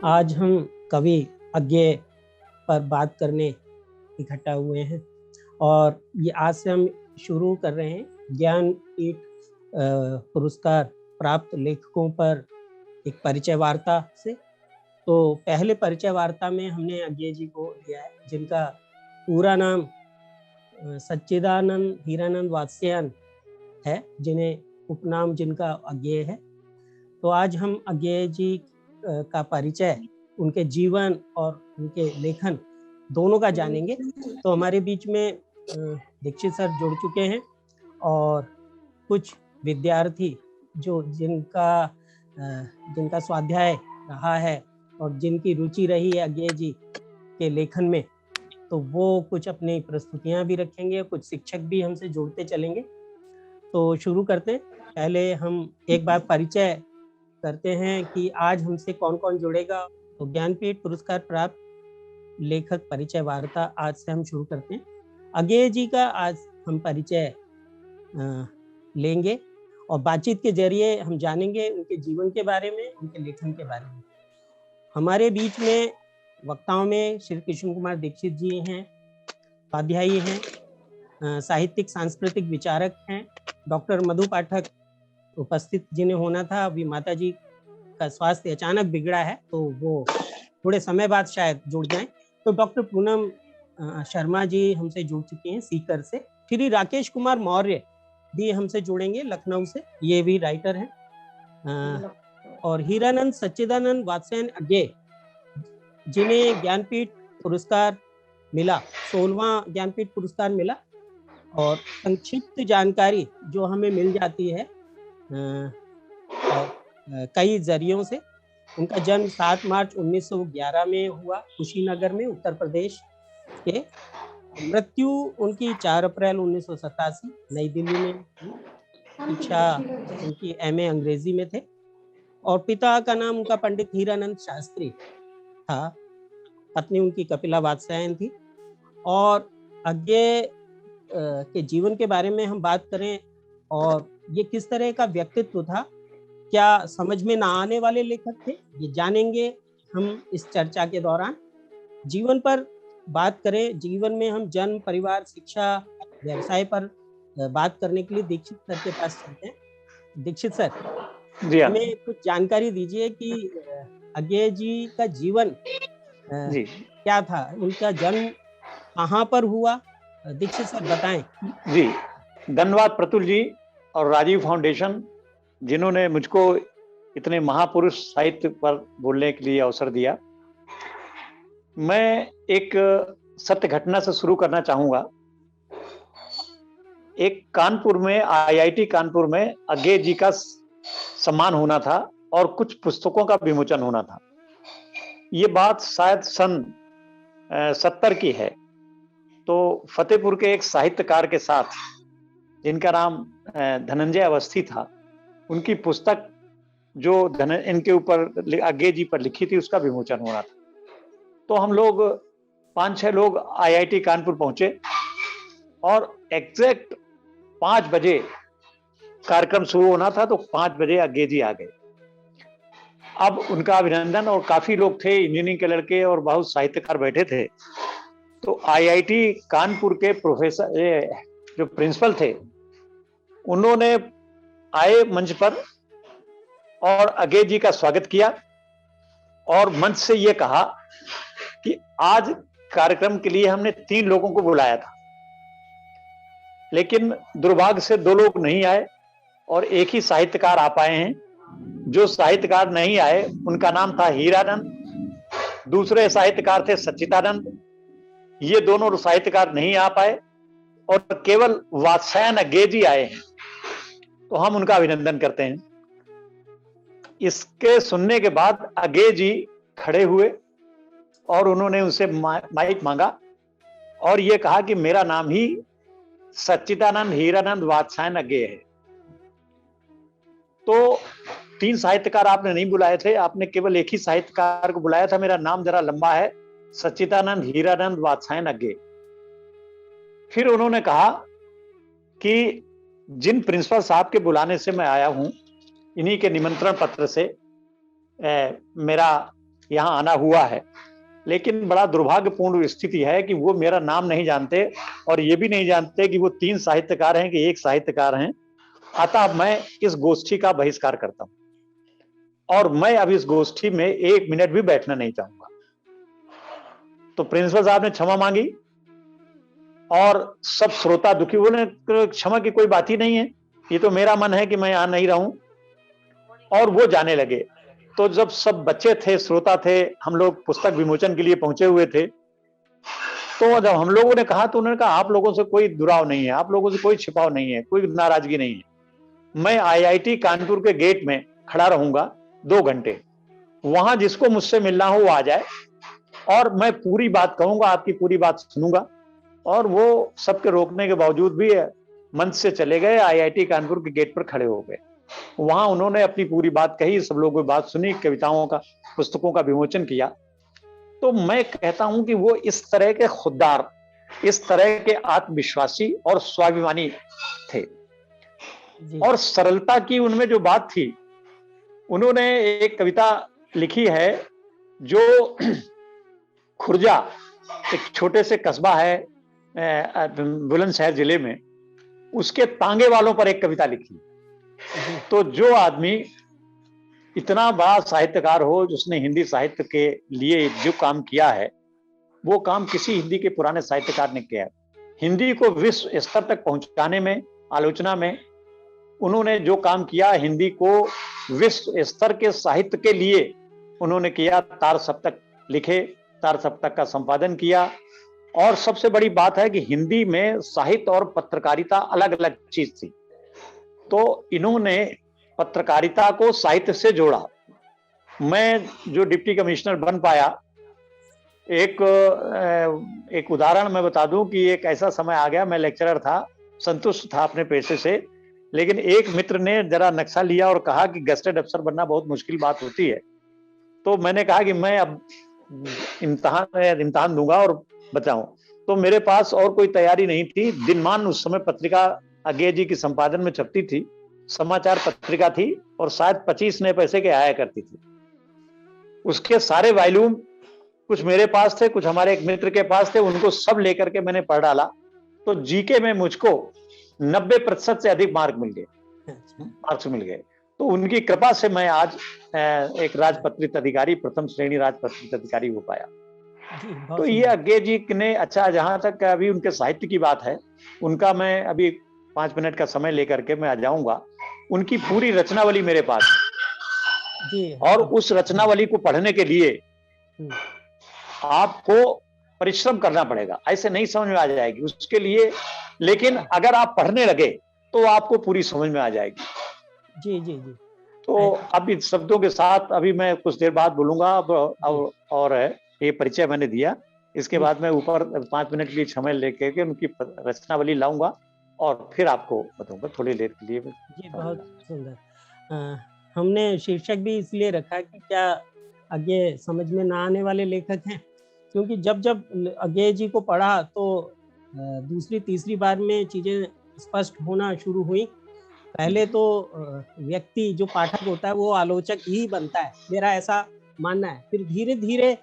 आज हम कवि अज्ञेय पर बात करने इकट्ठा हुए हैं और ये आज से हम शुरू कर रहे हैं ज्ञानपीठ पुरस्कार प्राप्त लेखकों पर एक परिचय वार्ता से। तो पहले परिचय वार्ता में हमने अज्ञेय जी को लिया है, जिनका पूरा नाम सच्चिदानंद हीरानंद वात्स्यायन है, जिन्हें उपनाम जिनका अज्ञेय है। तो आज हम अज्ञेय जी का परिचय, उनके जीवन और उनके लेखन दोनों का जानेंगे। तो हमारे बीच में दीक्षित सर जुड़ चुके हैं और कुछ विद्यार्थी जो जिनका स्वाध्याय रहा है और जिनकी रुचि रही है अज्ञेय जी के लेखन में, तो वो कुछ अपनी प्रस्तुतियां भी रखेंगे, कुछ शिक्षक भी हमसे जुड़ते चलेंगे। तो शुरू करते हैं। पहले हम एक बार परिचय करते हैं कि आज हमसे कौन कौन जुड़ेगा। तो ज्ञानपीठ पुरस्कार प्राप्त लेखक परिचय वार्ता आज से हम शुरू करते हैं। अज्ञेय जी का आज हम परिचय लेंगे और बातचीत के जरिए हम जानेंगे उनके जीवन के बारे में, उनके लेखन के बारे में। हमारे बीच में वक्ताओं में श्री कृष्ण कुमार दीक्षित जी हैं, उपाध्यायी हैं, साहित्यिक सांस्कृतिक विचारक हैं। डॉक्टर मधु पाठक उपस्थित जिन्हें होना था, अभी माता जी का स्वास्थ्य अचानक बिगड़ा है तो वो थोड़े समय बाद शायद जुड़ जाएं। तो डॉक्टर पूनम शर्मा जी हमसे जुड़ चुके हैं सीकर से। श्री राकेश कुमार मौर्य भी हमसे जुड़ेंगे लखनऊ से, ये भी राइटर हैं। और हीरानंद सच्चिदानंद वात्स्यायन अज्ञेय, जिन्हें ज्ञानपीठ पुरस्कार मिला, 16वां ज्ञानपीठ पुरस्कार मिला। और संक्षिप्त जानकारी जो हमें मिल जाती है कई जरियों से, उनका जन्म 7 मार्च 1911 में हुआ कुशीनगर में, उत्तर प्रदेश के। मृत्यु उनकी 4 अप्रैल 1987 नई दिल्ली में हुई। शिक्षा उनकी एमए अंग्रेजी में थे और पिता का नाम उनका पंडित हीरानंद शास्त्री था। पत्नी उनकी कपिला वात्स्यायन थी। और अज्ञेय के जीवन के बारे में हम बात करें और ये किस तरह का व्यक्तित्व था, क्या समझ में ना आने वाले लेखक थे, ये जानेंगे हम इस चर्चा के दौरान। जीवन पर बात करें, जीवन में हम जन्म, परिवार, शिक्षा, व्यवसाय पर बात करने के लिए दीक्षित सर के पास चलते हैं। दीक्षित सर जी हमें कुछ जानकारी दीजिए कि अज्ञेय जी का जीवन जी क्या था, उनका जन्म कहाँ पर हुआ, दीक्षित सर बताएं। जी, धन्यवाद प्रतुल जी और राजीव फाउंडेशन, जिन्होंने मुझको इतने महापुरुष साहित्य पर बोलने के लिए अवसर दिया। मैं एक सत्य घटना से शुरू करना चाहूंगा। एक कानपुर में, आईआईटी कानपुर में अज्ञेय जी का सम्मान होना था और कुछ पुस्तकों का विमोचन होना था। ये बात शायद सन 70 की है। तो फतेहपुर के एक साहित्यकार के साथ, जिनका नाम धनंजय अवस्थी था, उनकी पुस्तक जो इनके ऊपर अज्ञेय जी पर लिखी थी, उसका विमोचन होना था। तो हम लोग 5-6 लोग आईआईटी कानपुर पहुंचे और एग्जैक्ट 5 बजे कार्यक्रम शुरू होना था। तो 5 बजे अज्ञेय जी आ गए। अब उनका अभिनंदन, और काफी लोग थे, इंजीनियरिंग के लड़के और बहुत साहित्यकार बैठे थे। तो आईआईटी कानपुर के प्रोफेसर, जो प्रिंसिपल थे, उन्होंने आए मंच पर और अज्ञेय जी का स्वागत किया और मंच से ये कहा कि आज कार्यक्रम के लिए हमने 3 लोगों को बुलाया था, लेकिन दुर्भाग्य से 2 लोग नहीं आए और एक ही साहित्यकार आ पाए हैं। जो साहित्यकार नहीं आए उनका नाम था हीरानंद, दूसरे साहित्यकार थे सच्चिदानंद। ये दोनों साहित्यकार नहीं आ पाए और केवल वात्स्यायन अज्ञेय जी आए हैं। तो हम उनका अभिनंदन करते हैं। इसके सुनने के बाद अज्ञेय जी खड़े हुए और उन्होंने उनसे माइक मांगा और ये कहा कि मेरा नाम ही सच्चिदानंद हीरानंद वात्स्यायन अज्ञेय है। तो 3 साहित्यकार आपने नहीं बुलाए थे, आपने केवल एक ही साहित्यकार को बुलाया था। मेरा नाम जरा लंबा है, सच्चिदानंद हीरानंद वात्स्यायन अज्ञेय। फिर उन्होंने कहा कि जिन प्रिंसिपल साहब के बुलाने से मैं आया हूं, इन्हीं के निमंत्रण पत्र से मेरा यहाँ आना हुआ है, लेकिन बड़ा दुर्भाग्यपूर्ण स्थिति है कि वो मेरा नाम नहीं जानते और ये भी नहीं जानते कि वो 3 साहित्यकार हैं कि एक साहित्यकार हैं। अतः मैं इस गोष्ठी का बहिष्कार करता हूं और मैं अब इस गोष्ठी में 1 मिनट भी बैठना नहीं चाहूंगा। तो प्रिंसिपल साहब ने क्षमा मांगी और सब श्रोता दुखी, बोले क्षमा की कोई बात ही नहीं है, ये तो मेरा मन है कि मैं यहां नहीं रहूं, और वो जाने लगे। तो जब सब बच्चे थे, श्रोता थे, हम लोग पुस्तक विमोचन के लिए पहुंचे हुए थे, तो जब हम लोगों ने कहा तो उन्होंने कहा आप लोगों से कोई दुराव नहीं है, आप लोगों से कोई छिपाव नहीं है, कोई नाराजगी नहीं है। मैं आईआईटी कानपुर के गेट में खड़ा रहूंगा 2 घंटे, वहां जिसको मुझसे मिलना हो वो आ जाए और मैं पूरी बात कहूंगा, आपकी पूरी बात सुनूंगा। और वो सबके रोकने के बावजूद भी मंच से चले गए, आईआईटी कानपुर के गेट पर खड़े हो गए। वहां उन्होंने अपनी पूरी बात कही, सब लोगों की बात सुनी, कविताओं का, पुस्तकों का विमोचन किया। तो मैं कहता हूं कि वो इस तरह के खुददार, इस तरह के आत्मविश्वासी और स्वाभिमानी थे और सरलता की उनमें जो बात थी। उन्होंने एक कविता लिखी है जो खुर्जा, एक छोटे से कस्बा है बुलंदशहर जिले में, उसके तांगे वालों पर एक कविता लिखी। तो जो आदमी इतना बड़ा साहित्यकार हो, जिसने हिंदी साहित्य के लिए जो काम किया है, वो काम किसी हिंदी के पुराने साहित्यकार ने किया है। हिंदी को विश्व स्तर तक पहुंचाने में, आलोचना में उन्होंने जो काम किया, हिंदी को विश्व स्तर के साहित्य के लिए उन्होंने किया। तार सप्तक लिखे, तार सप्तक का संपादन किया। और सबसे बड़ी बात है कि हिंदी में साहित्य और पत्रकारिता अलग अलग चीज थी, तो इन्होंने पत्रकारिता को साहित्य से जोड़ा। मैं जो डिप्टी कमिश्नर बन पाया, एक उदाहरण मैं बता दूं कि एक ऐसा समय आ गया, मैं लेक्चरर था, संतुष्ट था अपने पेशे से, लेकिन एक मित्र ने जरा नक्शा लिया और कहा कि गेस्टेड अफसर बनना बहुत मुश्किल बात होती है। तो मैंने कहा कि मैं अब इम्तिहान दूंगा और बचाऊं। तो मेरे पास और कोई तैयारी नहीं थी। दिनमान उस समय पत्रिका अज्ञे जी की संपादन में छपती थी, समाचार पत्रिका थी और शायद 25 नए पैसे के आया करती थी। उसके सारे वॉल्यूम कुछ मेरे पास थे, कुछ हमारे एक मित्र के पास थे, उनको सब लेकर के मैंने पढ़ डाला। तो जीके में मुझको 90% से अधिक मार्क्स मिल गए। तो उनकी कृपा से मैं आज एक राजपत्रित अधिकारी, प्रथम श्रेणी राजपत्रित अधिकारी हो पाया। तो ये अज्ञे जी ने, अच्छा जहां तक अभी उनके साहित्य की बात है, उनका मैं अभी 5 मिनट का समय लेकर के मैं आ जाऊंगा। उनकी पूरी रचनावली मेरे पास है और उस रचनावली को पढ़ने के लिए आपको परिश्रम करना पड़ेगा, ऐसे नहीं समझ में आ जाएगी उसके लिए। लेकिन अगर आप पढ़ने लगे तो आपको पूरी समझ में आ जाएगी। जी जी जी। तो अब इन शब्दों के साथ अभी मैं कुछ देर बाद बोलूंगा और ये परिचय मैंने दिया, इसके बाद मैं ऊपर 5 मिनट के लिए समय लेकर के उनकी रचनावली लाऊंगा और फिर आपको बताऊंगा थोड़ी देर के लिए। जी बहुत सुंदर। हमने शीर्षक भी इसलिए रखा कि क्या आगे समझ में ना आने वाले लेखक हैं, क्योंकि जब जब अज्ञे जी को पढ़ा तो दूसरी तीसरी बार में चीजें स्पष्ट होना शुरू हुई। पहले तो व्यक्ति जो पाठक होता है वो आलोचक ही बनता है, मेरा ऐसा मानना है। फिर धीरे धीरे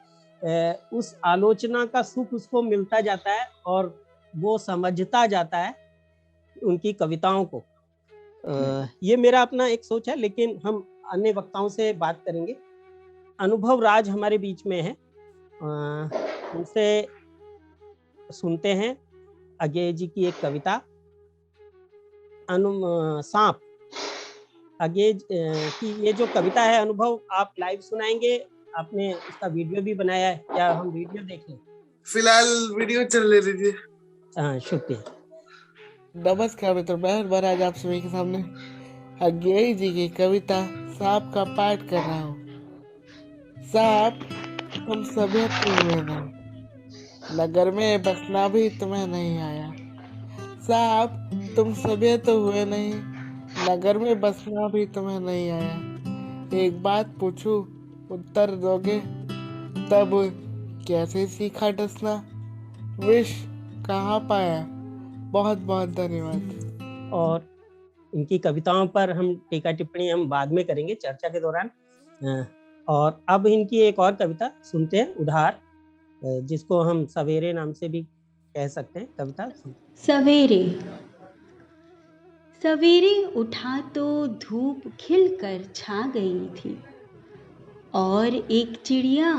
उस आलोचना का सुख उसको मिलता जाता है और वो समझता जाता है उनकी कविताओं को। ये मेरा अपना एक सोच है, लेकिन हम अन्य वक्ताओं से बात करेंगे। अनुभव राज हमारे बीच में है, उनसे सुनते हैं अज्ञे जी की एक कविता सांप। अज्ञे की ये जो कविता है, अनुभव आप लाइव सुनाएंगे? आपने उसका वीडियो भी बनाया है, क्या हम वीडियो देख लें? फिलहाल वीडियो चल ले लीजिए। हाँ शुक्रिया। नमस्कार मित्र, मैं महाराज आप सभी के सामने अज्ञे जी की कविता सांप का पाठ कर रहा हूँ। सांप तुम सभ्यता हुए नहीं, नगर में बसना भी तुम्हें नहीं आया। सांप तुम सभ्यता हुए नहीं, नगर में बसना भी तुम्हें नहीं आया। एक बात पूछूं उत्तर दोगे, तब कैसे सीखा डसना, विष कहाँ पाया। बहुत बहुत धन्यवाद। और इनकी कविताओं पर हम टीका टिप्पणी हम बाद में करेंगे चर्चा के दौरान। और अब इनकी एक और कविता सुनते हैं, उधार, जिसको हम सवेरे नाम से भी कह सकते हैं। कविता सवेरे। सवेरे उठा तो धूप खिलकर छा गई थी और एक चिड़िया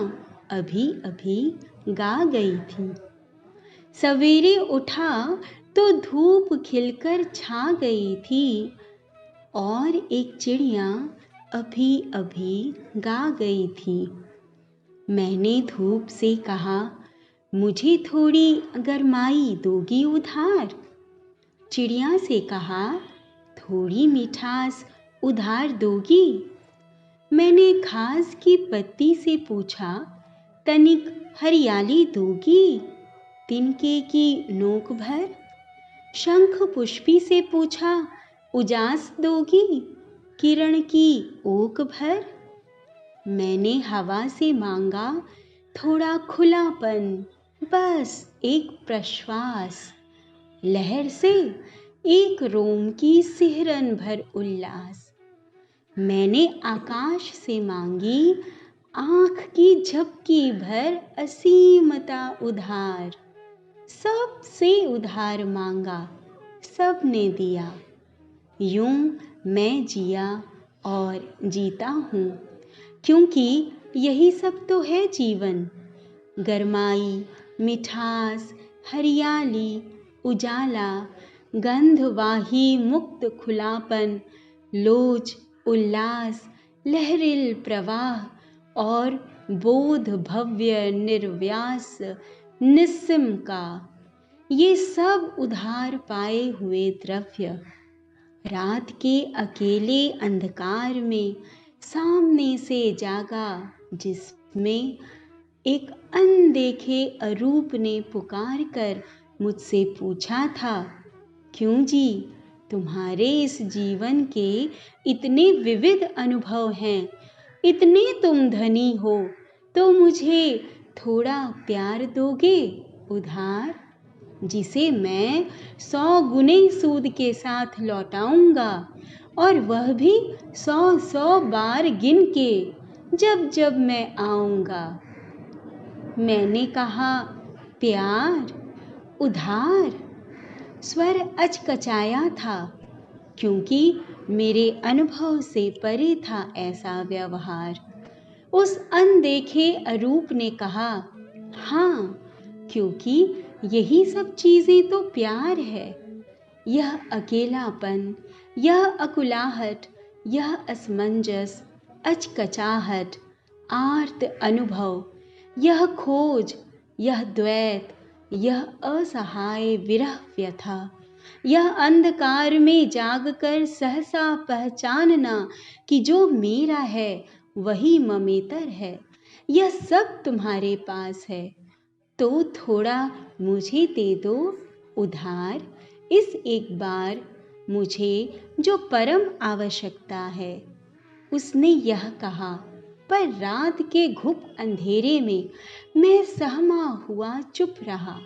अभी अभी गा गई थी। सवेरे उठा तो धूप खिलकर छा गई थी और एक चिड़िया अभी अभी गा गई थी। मैंने धूप से कहा, मुझे थोड़ी गरमाई दोगी उधार? चिड़िया से कहा, थोड़ी मिठास उधार दोगी? मैंने घास की पत्ती से पूछा, तनिक हरियाली दोगी? तिनके की नोक भर। शंख पुष्पी से पूछा, उजास दोगी? किरण की ओक भर। मैंने हवा से मांगा थोड़ा खुलापन, बस एक प्रश्वास। लहर से एक रोम की सिहरन भर उल्लास। मैंने आकाश से मांगी आँख की झपकी भर असीमता उधार। सबसे उधार मांगा, सबने दिया। यूं मैं जिया और जीता हूँ, क्योंकि यही सब तो है जीवन। गरमाई, मिठास, हरियाली, उजाला, गंधवाही मुक्त खुलापन, लोच, उल्लास, लहरिल प्रवाह और बोध भव्य निर्व्यास निस्सिम का, ये सब उधार पाए हुए द्रव्य। रात के अकेले अंधकार में सामने से जागा, जिसमें एक अनदेखे अरूप ने पुकार कर मुझसे पूछा था, क्यों जी, तुम्हारे इस जीवन के इतने विविध अनुभव हैं, इतने तुम धनी हो, तो मुझे थोड़ा प्यार दोगे उधार, जिसे मैं 100 गुने सूद के साथ लौटाऊंगा, और वह भी 100 बार गिन के, जब जब मैं आऊंगा। मैंने कहा, प्यार, उधार। स्वर अचकचाया था, क्योंकि मेरे अनुभव से परे था ऐसा व्यवहार। उस अनदेखे अरूप ने कहा, हाँ, क्योंकि यही सब चीजें तो प्यार है। यह अकेलापन, यह अकुलाहट, यह असमंजस, अचकचाहट, आर्त अनुभव, यह खोज, यह द्वैत, यह असहाय विरह व्यथा, यह अंधकार में जागकर सहसा पहचानना कि जो मेरा है वही ममेतर है, यह सब तुम्हारे पास है, तो थोड़ा मुझे दे दो उधार इस एक बार मुझे जो परम आवश्यकता है। उसने यह कहा, पर रात के घुप अंधेरे में मैं सहमा हुआ चुप रहा।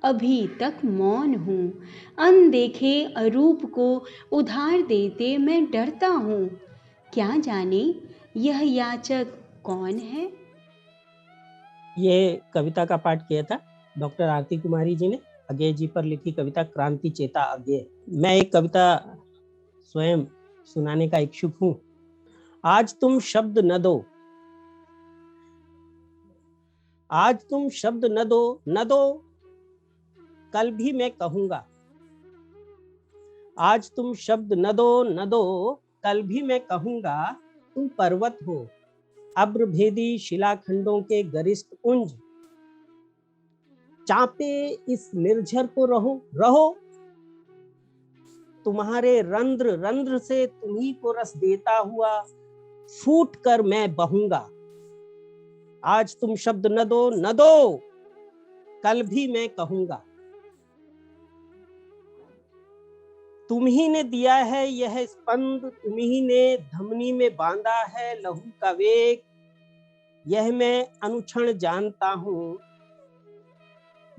अभी तक मौन हूँ, अनदेखे अरूप को उधार देते मैं डरता हूँ। क्या जाने यह याचक कौन है? ये कविता का पाठ किया था डॉक्टर आरती कुमारी जी ने, अज्ञेय जी पर लिखी कविता क्रांति चेता अज्ञेय। मैं एक कविता स्वयं सुनाने का इच्छुक हूँ। आज तुम शब्द न दो, आज तुम शब्द न दो, कल भी मैं कहूंगा। आज तुम शब्द न दो, कल भी मैं कहूंगा। तुम पर्वत हो, अब्र भेदी शिलाखंडों के गरिष्ठ पुंज, चापे इस निर्झर को रहो। तुम्हारे रंध्र से तुम्ही को रस देता हुआ फूट कर मैं बहूंगा। आज तुम शब्द न दो, कल भी मैं कहूंगा। तुम्ही ने दिया है यह स्पंद, तुम्ही ने धमनी में बांधा है लहू का वेग, यह मैं अनुक्षण जानता हूं।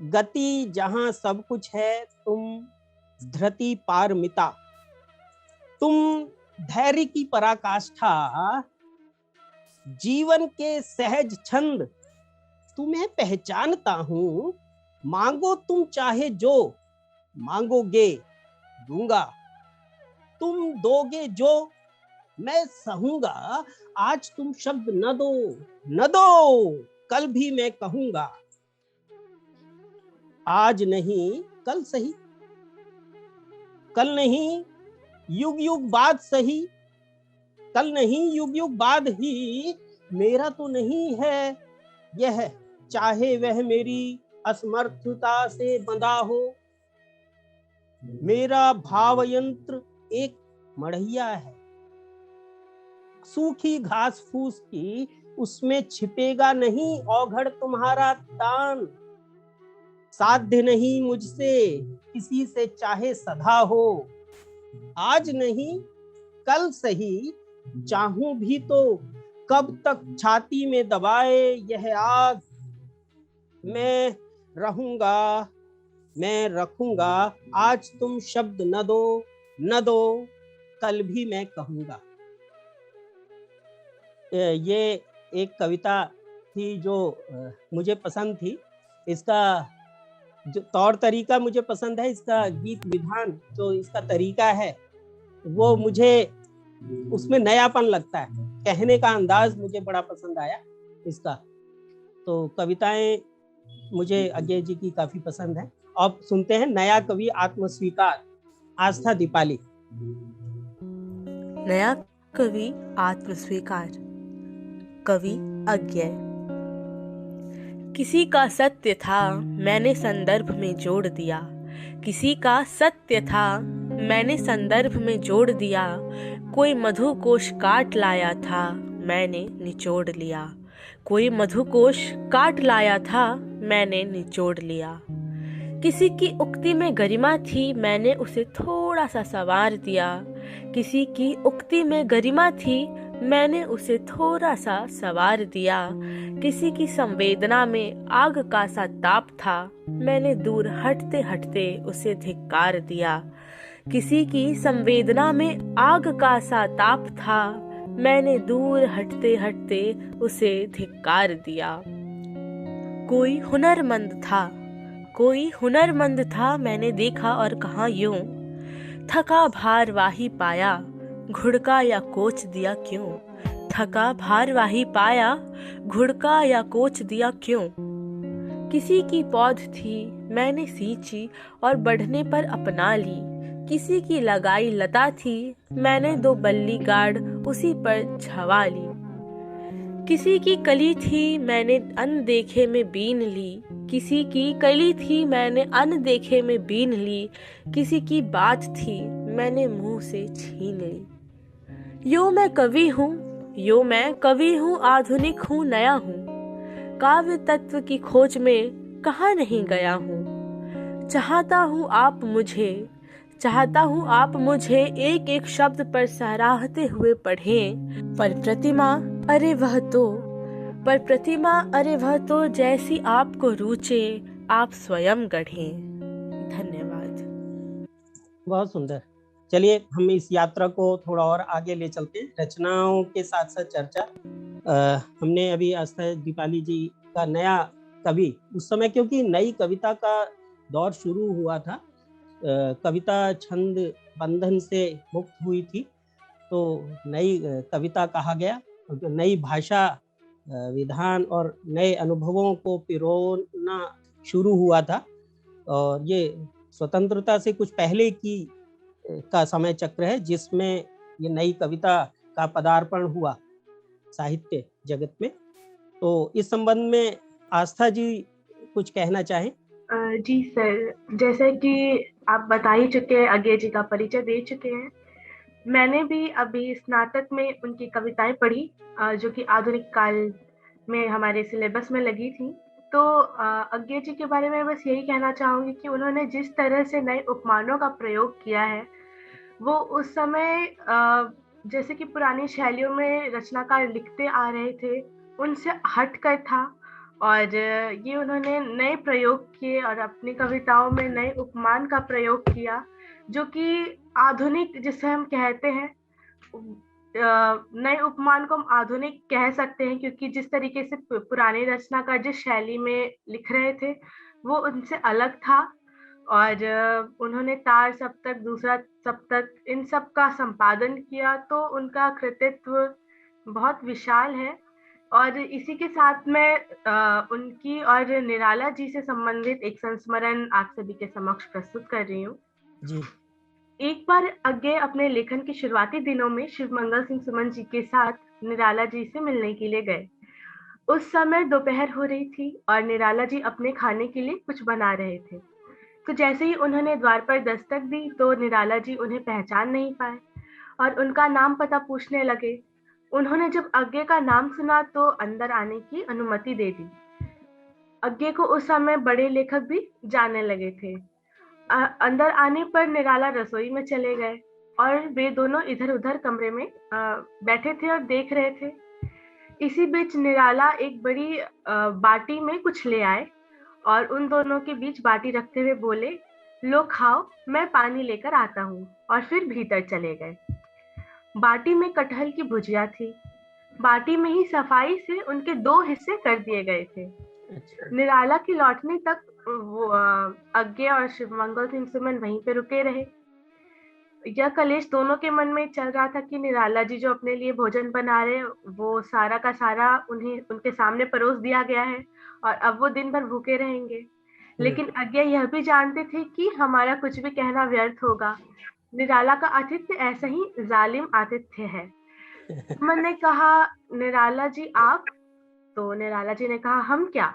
गति जहां सब कुछ है, तुम धृति पारमिता, तुम धैर्य की पराकाष्ठा, जीवन के सहज छंद तुम्हें पहचानता हूँ। मांगो तुम चाहे जो, मांगोगे दूंगा। तुम दोगे जो, मैं सहूंगा। आज तुम शब्द न दो, न दो, कल भी मैं कहूंगा। आज नहीं कल सही, कल नहीं युग युग बाद सही, कल नहीं युग युग बाद ही। मेरा तो नहीं है यह, चाहे वह मेरी असमर्थता से बंधा हो। मेरा भाव यंत्र एक मढ़ैया है, सूखी घास फूस की उसमें छिपेगा नहीं औघड़ तुम्हारा तान। साध्य नहीं मुझसे किसी से चाहे सदा हो। आज नहीं कल सही, चाहूं भी तो कब तक छाती में दबाए यह आग। मैं रहूंगा, मैं रखूंगा। आज तुम शब्द न दो, न दो, कल भी मैं कहूंगा। ये एक कविता थी जो मुझे पसंद थी। इसका जो तौर तरीका मुझे पसंद है, इसका गीत विधान जो इसका तरीका है वो मुझे उसमें नयापन लगता है। कहने का अंदाज मुझे बड़ा पसंद आया इसका। तो कविताएं मुझे अज्ञे जी की काफी पसंद है। अब सुनते हैं नया कवि आत्मस्वीकार, आस्था दीपाली। नया कवि आत्मस्वीकार, कवि अज्ञे। किसी का सत्य था मैंने संदर्भ में जोड़ दिया, किसी का सत्य था मैंने संदर्भ में जोड़ दिया। कोई मधुकोश काट लाया था मैंने निचोड़ लिया, कोई मधुकोश काट लाया था मैंने निचोड़ लिया। किसी की उक्ति में गरिमा थी मैंने उसे थोड़ा सा संवार दिया, किसी की उक्ति में गरिमा थी मैंने उसे थोड़ा सा संवार दिया। किसी की संवेदना में आग का सा ताप था मैंने दूर हटते हटते उसे धिक्कार दिया, किसी की संवेदना में आग का सा ताप था मैंने दूर हटते हटते उसे धिक्कार दिया। कोई हुनरमंद था, कोई हुनरमंद था मैंने देखा और कहा यूं, थका भार वाही पाया घुड़का या कोच दिया क्यों। थका भार वाही पाया घुड़का या कोच दिया क्यों। किसी की पौध थी मैंने सींची और बढ़ने पर अपना ली, किसी की लगाई लता थी मैंने दो बल्ली गाड़ उसी पर छवा ली। किसी की कली थी मैंने अनदेखे में बीन ली, किसी की कली थी मैंने अनदेखे में बीन ली। किसी की बात थी मैंने मुंह से छीन ली। यो मैं कवि हूँ, यो मैं कवि हूँ, आधुनिक हूँ, नया हूँ। काव्य तत्व की खोज में कहाँ नहीं गया हूँ। चाहता हूँ आप मुझे, चाहता हूँ आप मुझे एक एक शब्द पर सराहते हुए पढ़ें। पर प्रतिमा अरे वह तो, पर प्रतिमा अरे वह तो जैसी आपको रुचे आप स्वयं गढ़ें। धन्यवाद। बहुत सुंदर। चलिए हम इस यात्रा को थोड़ा और आगे ले चलते हैं, रचनाओं के साथ साथ चर्चा। हमने अभी आस्था दीपाली जी का नया कवि, उस समय क्योंकि नई कविता का दौर शुरू हुआ था, कविता छंद बंधन से मुक्त हुई थी, तो नई कविता कहा गया। नई भाषा विधान और नए अनुभवों को पिरोना शुरू हुआ था। और ये स्वतंत्रता से कुछ पहले की का समय चक्र है जिसमें ये नई कविता का पदार्पण हुआ साहित्य जगत में। तो इस संबंध में आस्था जी कुछ कहना चाहें? जी सर, जैसे कि आप बता ही चुके हैं, अज्ञे जी का परिचय दे चुके हैं। मैंने भी अभी स्नातक में उनकी कविताएं पढ़ी जो कि आधुनिक काल में हमारे सिलेबस में लगी थी। तो अज्ञे जी के बारे में बस यही कहना चाहूँगी कि उन्होंने जिस तरह से नए उपमानों का प्रयोग किया है वो उस समय जैसे कि पुरानी शैलियों में रचनाकार लिखते आ रहे थे उनसे हटकर था, और ये उन्होंने नए प्रयोग किए और अपनी कविताओं में नए उपमान का प्रयोग किया जो कि आधुनिक जिसे हम कहते हैं नए उपमान को हम आधुनिक कह सकते हैं, क्योंकि जिस तरीके से पुराने रचनाकार जिस शैली में लिख रहे थे वो उनसे अलग था। और उन्होंने तार सप्तक, दूसरा सप्तक, इन सब का संपादन किया, तो उनका कृतित्व बहुत विशाल है। और इसी के साथ में उनकी और निराला जी से संबंधित एक संस्मरण आप सभी के समक्ष प्रस्तुत कर रही हूँ। जी। एक बार अज्ञे अपने लेखन के शुरुआती दिनों में शिवमंगल सिंह सुमन जी के साथ निराला जी से मिलने के लिए गए। उस समय दोपहर हो रही थी और निराला जी अपने खाने के लिए कुछ बना रहे थे। तो जैसे ही उन्होंने द्वार पर दस्तक दी तो निराला जी उन्हें पहचान नहीं पाए और उनका नाम पता पूछने लगे। उन्होंने जब अज्ञे का नाम सुना तो अंदर आने की अनुमति दे दी। अज्ञे को उस समय बड़े लेखक भी जानने लगे थे। अंदर आने पर निराला रसोई में चले गए और वे दोनों इधर उधर कमरे में बैठे थे और देख रहे थे। इसी बीच निराला एक बड़ी बाटी में कुछ ले आए और उन दोनों के बीच बाटी रखते हुए बोले, लो खाओ, मैं पानी लेकर आता हूँ, और फिर भीतर चले गए। बाटी में कटहल की भुजिया थी। बाटी में ही सफाई से उनके 2 हिस्से कर दिए गए थे। निराला के लौटने तक वो अज्ञे और शिवमंगल सिंह सुमन वहीं पे रुके रहे। यह कलेश दोनों के मन में चल रहा था कि निराला जी जो अपने लिए भोजन बना रहे वो सारा का सारा उन्हें उनके सामने परोस दिया गया है और अब वो दिन भर भूखे रहेंगे। लेकिन अज्ञे यह भी जानते थे कि हमारा कुछ भी कहना व्यर्थ होगा। निराला का आतिथ्य ऐसा ही जालिम आतिथ्य है। सुमन ने कहा, निराला जी आप? तो निराला जी ने कहा, हम क्या?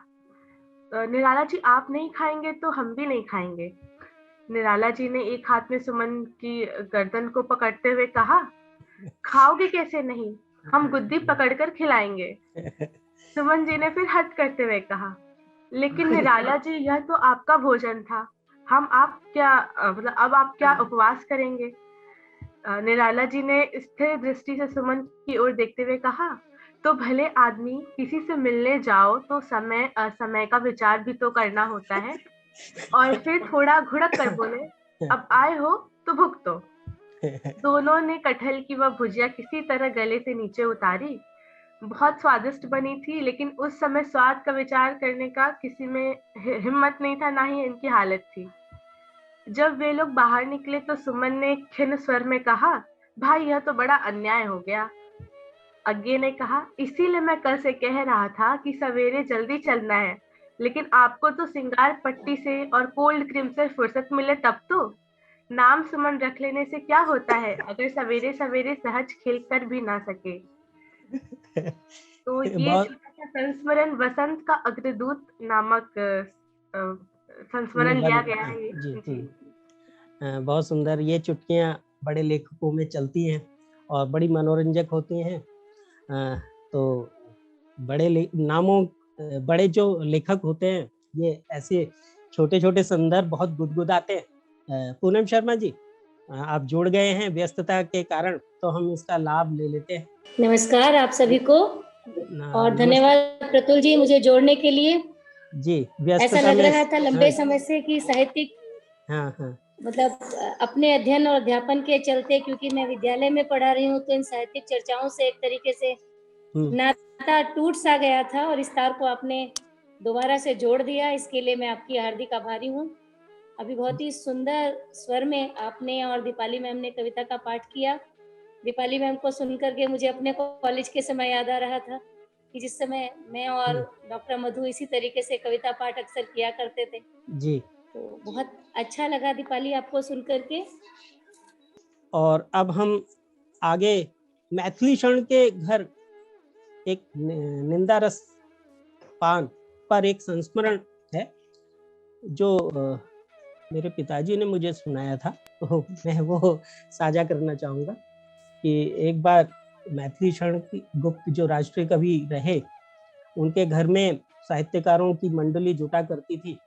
निराला जी आप नहीं खाएंगे तो हम भी नहीं खाएंगे। निराला जी ने एक हाथ में सुमन की गर्दन को पकड़ते हुए कहा, खाओगे कैसे नहीं, हम गुद्दी पकड़कर खिलाएंगे। सुमन जी ने फिर हट करते हुए कहा, लेकिन निराला जी यह तो आपका भोजन था, हम आप क्या मतलब अब आप क्या उपवास करेंगे? निराला जी ने स्थिर दृष्टि से सुमन की ओर देखते हुए कहा, तो भले आदमी किसी से मिलने जाओ तो समय असमय का विचार भी तो करना होता है। और फिर थोड़ा घुड़क कर बोले, अब आए हो तो भुगतो। दोनों ने कटहल की वह भुजिया किसी तरह गले से नीचे उतारी। बहुत स्वादिष्ट बनी थी, लेकिन उस समय स्वाद का विचार करने का किसी में हिम्मत नहीं था, ना ही इनकी हालत थी। जब वे लोग बाहर निकले तो सुमन ने खिन्न स्वर में कहा, भाई यह तो बड़ा अन्याय हो गया। अज्ञे ने कहा, इसीलिए मैं कल से कह रहा था कि सवेरे जल्दी चलना है, लेकिन आपको तो सिंगार पट्टी से और कोल्ड क्रीम से फुर्सत मिले तब तो। नाम सुमन रख लेने से क्या होता है अगर सवेरे सवेरे सहज खेल कर भी ना सके। तो ये छोटा सा संस्मरण वसंत का अग्रदूत नामक संस्मरण लिया गया है। जी। बहुत सुंदर। ये चुटकियां बड़े लेखकों में चलती हैं और बड़ी मनोरंजक होती हैं। तो बड़े नामों बड़े जो लेखक होते हैं ये ऐसे छोटे छोटे संदर्भ बहुत गुदगुदाते हैं। पूनम शर्मा जी, आप जुड़ गए हैं व्यस्तता के कारण, तो हम इसका लाभ ले लेते हैं। नमस्कार आप सभी को और धन्यवाद प्रतुल जी मुझे जोड़ने के लिए। जी, ऐसा लग रहा था लंबे समय से कि साहित्यिक मतलब अपने अध्ययन और अध्यापन के चलते, क्योंकि मैं विद्यालय में पढ़ा रही हूँ, तो इन साहित्यिक चर्चाओं से एक तरीके से नाता टूट सा गया था और इस तार को आपने दोबारा से जोड़ दिया। इसके लिए मैं आपकी हार्दिक आभारी हूँ। अभी बहुत ही सुंदर स्वर में आपने और दीपाली मैम ने कविता का पाठ किया। दीपाली मैम को सुन करके मुझे अपने कॉलेज के समय याद आ रहा था कि जिस समय मैं और डॉक्टर मधु इसी तरीके से कविता पाठ अक्सर किया करते थे। जी, तो बहुत अच्छा लगा दीपाली आपको सुन करके। और अब हम आगे मैथिली शरण के घर एक निंदा रस पान पर एक संस्मरण है जो मेरे पिताजी ने मुझे सुनाया था, तो मैं वो साझा करना चाहूँगा कि एक बार मैथिली शरण गुप्त जो राष्ट्रीय कवि रहे, उनके घर में साहित्यकारों की मंडली जुटा करती थी।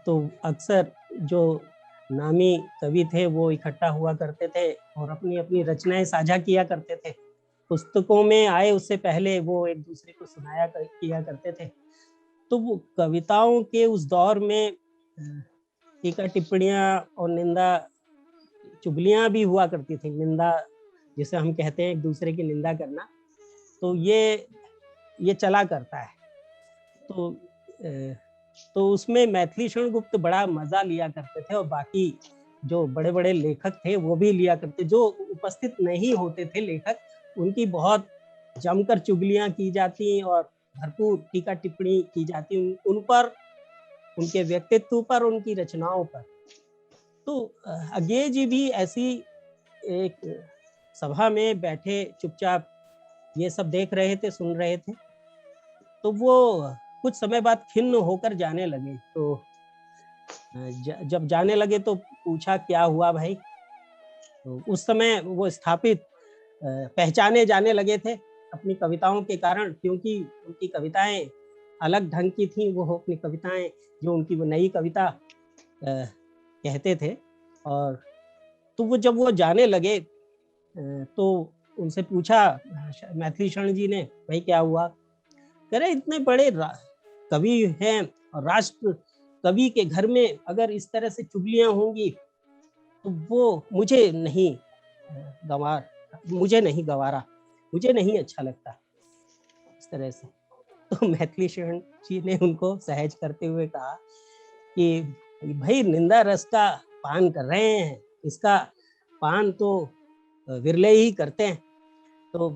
तो अक्सर जो नामी कवि थे वो इकट्ठा हुआ करते थे और अपनी अपनी रचनाएं साझा किया करते थे। पुस्तकों में आए उससे पहले वो एक दूसरे को सुनाया किया करते थे। तो वो कविताओं के उस दौर में टीका टिप्पणियां और निंदा चुगलियां भी हुआ करती थी, निंदा जिसे हम कहते हैं, एक दूसरे की निंदा करना, तो ये चला करता है। तो उसमें मैथिली शरण गुप्त बड़ा मजा लिया करते थे, और बाकी जो बड़े बड़े लेखक थे वो भी लिया करते। जो उपस्थित नहीं होते थे लेखक, उनकी बहुत जमकर चुगलियां की जाती और भरपूर टीका टिप्पणी की जाती उन पर, उनके व्यक्तित्व पर, उनकी रचनाओं पर। तो अज्ञेय जी भी ऐसी एक सभा में बैठे चुपचाप ये सब देख रहे थे, सुन रहे थे। तो वो कुछ समय बाद खिन्न होकर जाने लगे। तो जब जाने लगे तो पूछा, क्या हुआ भाई? तो उस समय वो स्थापित पहचाने जाने लगे थे अपनी कविताओं के कारण, क्योंकि उनकी कविताएं अलग ढंग की थी। वो अपनी कविताएं, जो उनकी वो नई कविता कहते थे, और तो वो जब वो जाने लगे तो उनसे पूछा मैथिली शरण जी ने, भाई क्या हुआ? कह रहे, इतने बड़े कवि हैं और राष्ट्र कवि के घर में अगर इस तरह से चुगलियां होंगी तो वो मुझे नहीं गवारा, मुझे नहीं अच्छा लगता इस तरह से। तो मैथिली शरण जी ने उनको सहज करते हुए कहा कि भाई निंदा रस का पान कर रहे हैं, इसका पान तो विरले ही करते हैं, तो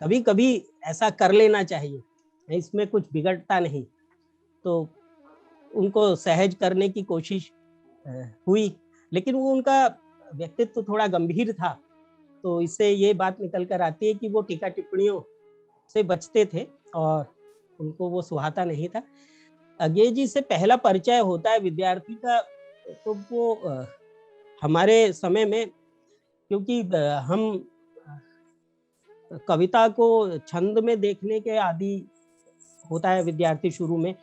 कभी कभी ऐसा कर लेना चाहिए, इसमें कुछ बिगड़ता नहीं। तो उनको सहज करने की कोशिश हुई, लेकिन वो उनका व्यक्तित्व थोड़ा गंभीर था, तो इससे ये बात निकल कर आती है कि वो टीका टिप्पणियों से बचते थे और उनको वो सुहाता नहीं था। अज्ञेय जी से पहला परिचय होता है विद्यार्थी का, तो वो हमारे समय में, क्योंकि हम कविता को छंद में देखने के आदि होता है विद्यार्थी शुरू में,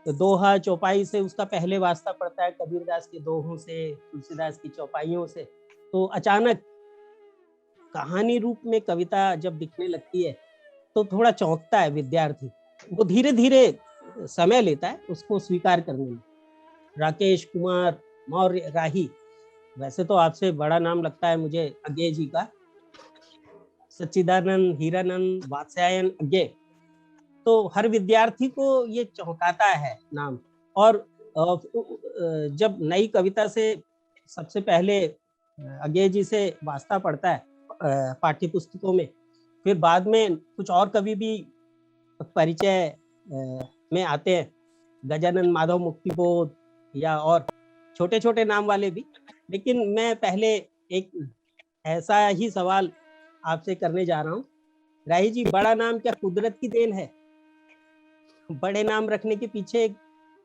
तो दोहा चौपाई से उसका पहले वास्ता पड़ता है, कबीरदास के दोहों से, तुलसीदास की चौपाइयों से। तो अचानक कहानी रूप में कविता जब दिखने लगती है तो थोड़ा चौंकता है विद्यार्थी, वो धीरे धीरे समय लेता है उसको स्वीकार करने में। राकेश कुमार मौर्य राही, वैसे तो आपसे बड़ा नाम लगता है मुझे अज्ञेय जी का, सच्चिदानंद, हीरानंद, वात्स्यायन अज्ञेय, तो हर विद्यार्थी को ये चौंकाता है नाम। और जब नई कविता से सबसे पहले अज्ञेय जी से वास्ता पड़ता है पाठ्य पुस्तकों में, फिर बाद में कुछ और कवि भी परिचय में आते हैं, गजानन माधव मुक्तिबोध या और छोटे छोटे नाम वाले भी। लेकिन मैं पहले एक ऐसा ही सवाल आपसे करने जा रहा हूँ, राही जी, बड़ा नाम क्या कुदरत की देन है? बड़े नाम रखने के पीछे एक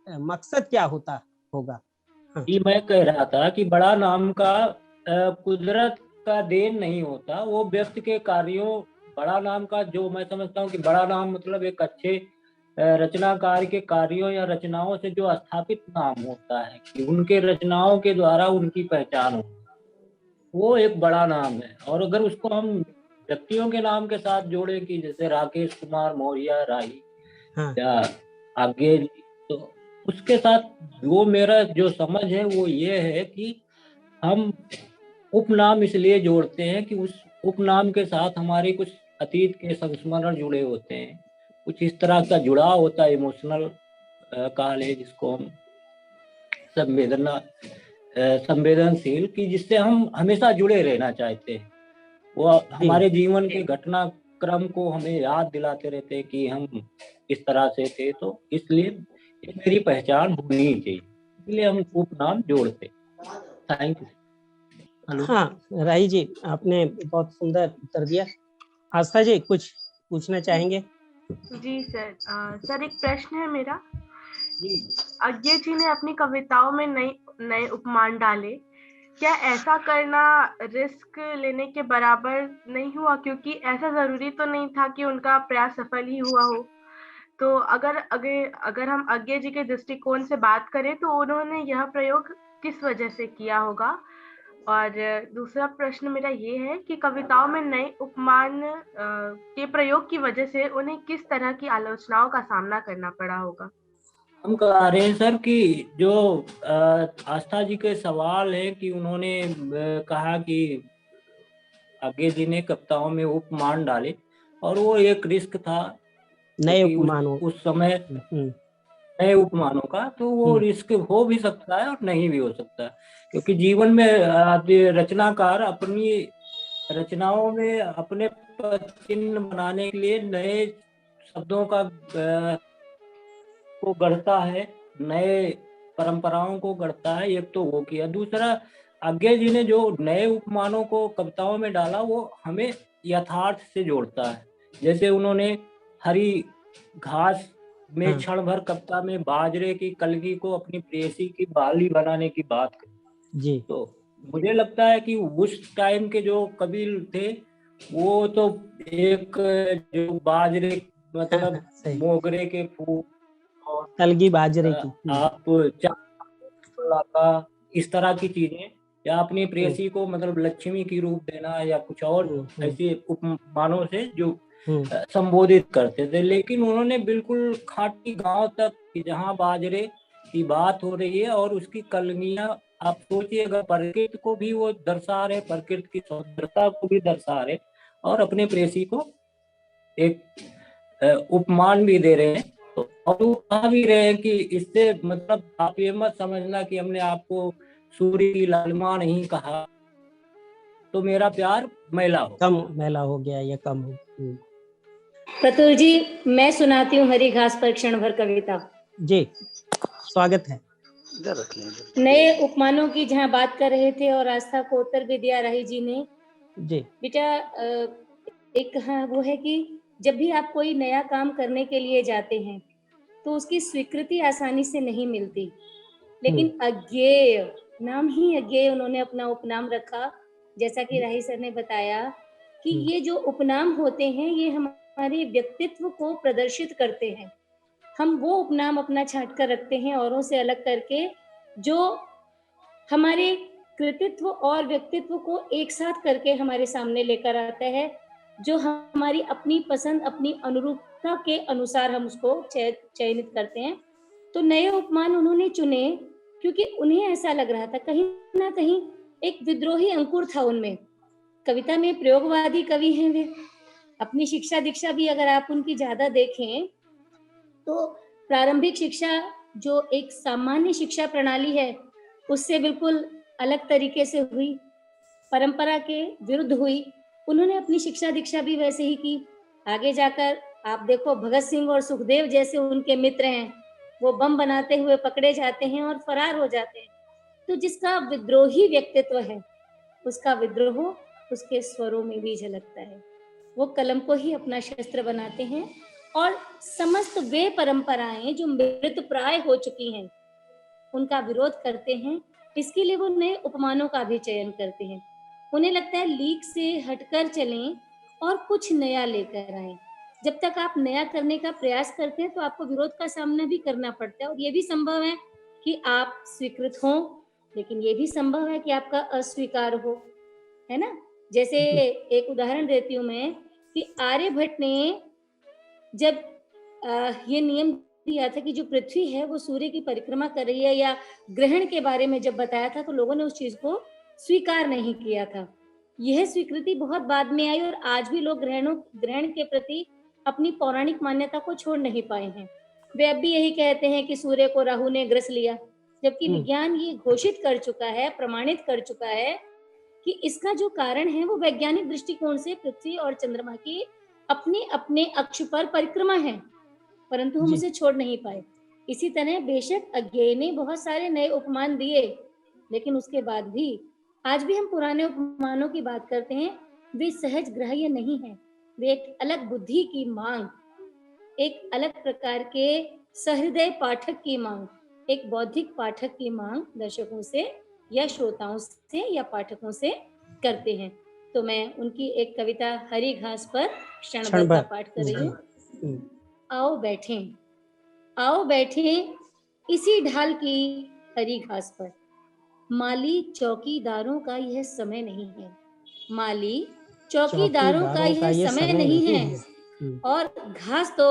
मकसद क्या होगा? जी, मैं कह रहा था कि बड़ा नाम का कुदरत का देन नहीं होता, वो व्यक्ति के कार्यों, बड़ा नाम का जो मैं समझता हूँ कि बड़ा नाम मतलब एक अच्छे रचनाकार के कार्यों या रचनाओं से जो स्थापित नाम होता है, कि उनके रचनाओं के द्वारा उनकी पहचान हो, वो एक बड़ा नाम है। और अगर उसको हम व्यक्तियों के नाम के साथ जोड़े कि जैसे राकेश कुमार मौर्य राही या अज्ञेय जी, तो उसके साथ वो मेरा जो समझ है वो ये है कि हम उपनाम इसलिए जोड़ते हैं कि उस उपनाम के साथ हमारे कुछ अतीत के संस्मरण जुड़े होते हैं, कुछ इस तरह का जुड़ाव होता है, इमोशनल काल है जिसको हम संवेदनशील, कि जिससे हम हमेशा जुड़े रहना चाहते हैं। वो हमारे जीवन के घटनाक्रम को हमें याद दिलाते रहते हैं कि हम इस तरह से थे, तो इसलिए मेरी पहचान होनी चाहिए, इसलिए हम उपनाम जोड़ते। Thank you. हाँ राही जी, आपने बहुत सुंदर उत्तर दिया। आस्था जी कुछ पूछना चाहेंगे? जी सर, सर एक प्रश्न है मेरा। अज्ञेय जी ने अपनी कविताओं में नए उपमान डाले, क्या ऐसा करना रिस्क लेने के बराबर नहीं हुआ? क्योंकि ऐसा जरूरी तो नहीं था कि उनका प्रयास सफल ही हुआ हो। तो अगर हम अज्ञेय जी के दृष्टिकोण से बात करें तो उन्होंने यह प्रयोग किस वजह से किया होगा? और दूसरा प्रश्न मेरा ये है कि कविताओं में नए उपमान के प्रयोग की वजह से उन्हें किस तरह की आलोचनाओं का सामना करना पड़ा होगा? हम कह रहे हैं सर कि जो आस्था जी के सवाल है कि उन्होंने कहा कि आगे जी ने कविताओं में उपमान डाले और वो एक रिस्क था नए क्योंकि उपमानों उस समय नए उपमानों का, तो वो रिस्क हो भी सकता है और नहीं भी हो सकता है, क्योंकि जीवन में रचनाकार अपनी रचनाओं में अपने चिन्ह बनाने के लिए नए शब्दों का को गढ़ता है, नए परंपराओं को गढ़ता है। एक तो वो किया, दूसरा आज्ञा जी ने जो नए उपमानों को कविताओं में डाला वो हमें यथार्थ से जोड़ता है। जैसे उन्होंने हरी घास में क्षण भर कविता में बाजरे की कलगी को अपनी प्रेयसी की बाली बनाने की बात कही जी। तो मुझे लगता है कि उस टाइम के जो कवि थे वो तो एक जो बाजरे मतलब मोगरे के फूल और कलगी बाजरे की आप का इस तरह की चीजें, या अपनी प्रेयसी को मतलब लक्ष्मी की रूप देना या कुछ और ऐसे उपमानों से जो संबोधित करते थे। लेकिन उन्होंने बिल्कुल खाटी गांव तक कि जहां बाजरे की बात हो रही है और उसकी कलगियां, आप सोचिए अगर प्रकृति को भी वो दर्शा रहे, प्रकृति की सौंदर्यता को भी दर्शा रहे और अपने प्रेयसी को एक उपमान भी दे रहे हैं, तो और वो कह भी रहे हैं कि इससे मतलब आप ये मत समझना कि हमने आपको सूर्य की लालिमा नहीं कहा तो मेरा प्यार मैला हो कम मैला हो गया या कम हो। प्रतुल जी, मैं सुनाती हूँ हरी घास पर क्षण भर कविता। जी, स्वागत है। नए उपमानों की जहाँ बात कर रहे थे और आस्था को उत्तर भी दिया राही जी ने। जी बेटा, एक हाँ वो है कि जब भी आप कोई नया काम करने के लिए जाते हैं तो उसकी स्वीकृति आसानी से नहीं मिलती, लेकिन अज्ञेय, नाम ही अज्ञेय उन्होंने अपना उपनाम रखा। जैसा कि राही सर ने बताया कि ये जो उपनाम होते हैं ये हमारे व्यक्तित्व को प्रदर्शित करते हैं। हम वो उपनाम अपना छांट कर रखते हैं औरों से अलग करके, जो हमारे कृतित्व और व्यक्तित्व को एक साथ करके हमारे सामने लेकर आता है, जो हमारी अपनी पसंद, अपनी अनुरूपता के अनुसार हम उसको चयनित करते हैं। तो नए उपमान उन्होंने चुने क्योंकि उन्हें ऐसा लग रहा था कहीं ना कहीं एक विद्रोही अंकुर था उनमें। कविता में प्रयोगवादी कवि हैं वे। अपनी शिक्षा दीक्षा भी अगर आप उनकी ज्यादा देखें तो प्रारंभिक शिक्षा जो एक सामान्य शिक्षा प्रणाली है उससे बिल्कुल अलग तरीके से हुई, परंपरा के विरुद्ध हुई। उन्होंने अपनी शिक्षा दीक्षा भी वैसे ही की। आगे जाकर आप देखो भगत सिंह और सुखदेव जैसे उनके मित्र हैं, वो बम बनाते हुए पकड़े जाते हैं और फरार हो जाते हैं। तो जिसका विद्रोही व्यक्तित्व है उसका विद्रोह उसके स्वरों में भी झलकता है। वो कलम को ही अपना शस्त्र बनाते हैं और समस्त वे परंपराएं जो मृतप्राय हो चुकी हैं उनका विरोध करते हैं। इसके लिए वो नए उपमानों का भी चयन करते हैं। उन्हें लगता है लीक से हटकर चलें और कुछ नया लेकर आए। जब तक आप नया करने का प्रयास करते हैं तो आपको विरोध का सामना भी करना पड़ता है, और ये भी संभव है कि आप स्वीकृत हों, लेकिन ये भी संभव है कि आपका अस्वीकार हो, है ना। जैसे एक उदाहरण देती हूँ मैं कि आर्यभट्ट ने जब ये नियम दिया था कि जो पृथ्वी है वो सूर्य की परिक्रमा कर रही है, या ग्रहण के बारे में जब बताया था तो लोगों ने उस चीज को स्वीकार नहीं किया था। यह स्वीकृति बहुत बाद में आई और आज भी लोग ग्रहण के प्रति अपनी पौराणिक मान्यता को छोड़ नहीं पाए हैं। वे अब भी यही कहते हैं कि सूर्य को राहु ने ग्रस लिया, जबकि विज्ञान ये घोषित कर चुका है, प्रमाणित कर चुका है कि इसका जो कारण है वो वैज्ञानिक दृष्टिकोण से पृथ्वी और चंद्रमा की अपने अपने अक्ष पर परिक्रमा है, परंतु हम उसे छोड़ नहीं पाए। इसी तरह बेशक अज्ञेय ने बहुत सारे नए उपमान दिए, लेकिन उसके बाद भी आज भी हम पुराने उपमानों की बात करते हैं, वे सहज ग्राह्य नहीं है। वे एक अलग बुद्धि की मांग, एक अलग प्रकार के सहृदय पाठक की मांग, एक बौद्धिक पाठक की मांग दर्शकों से या श्रोताओं से या पाठकों से करते हैं। तो मैं उनकी एक कविता हरी घास पर क्षण भर का पाठ कर रही हूँ। आओ बैठें, आओ बैठें इसी ढाल की हरी घास पर। माली चौकीदारों का यह समय नहीं है, माली चौकीदारों का यह समय नहीं है, और घास तो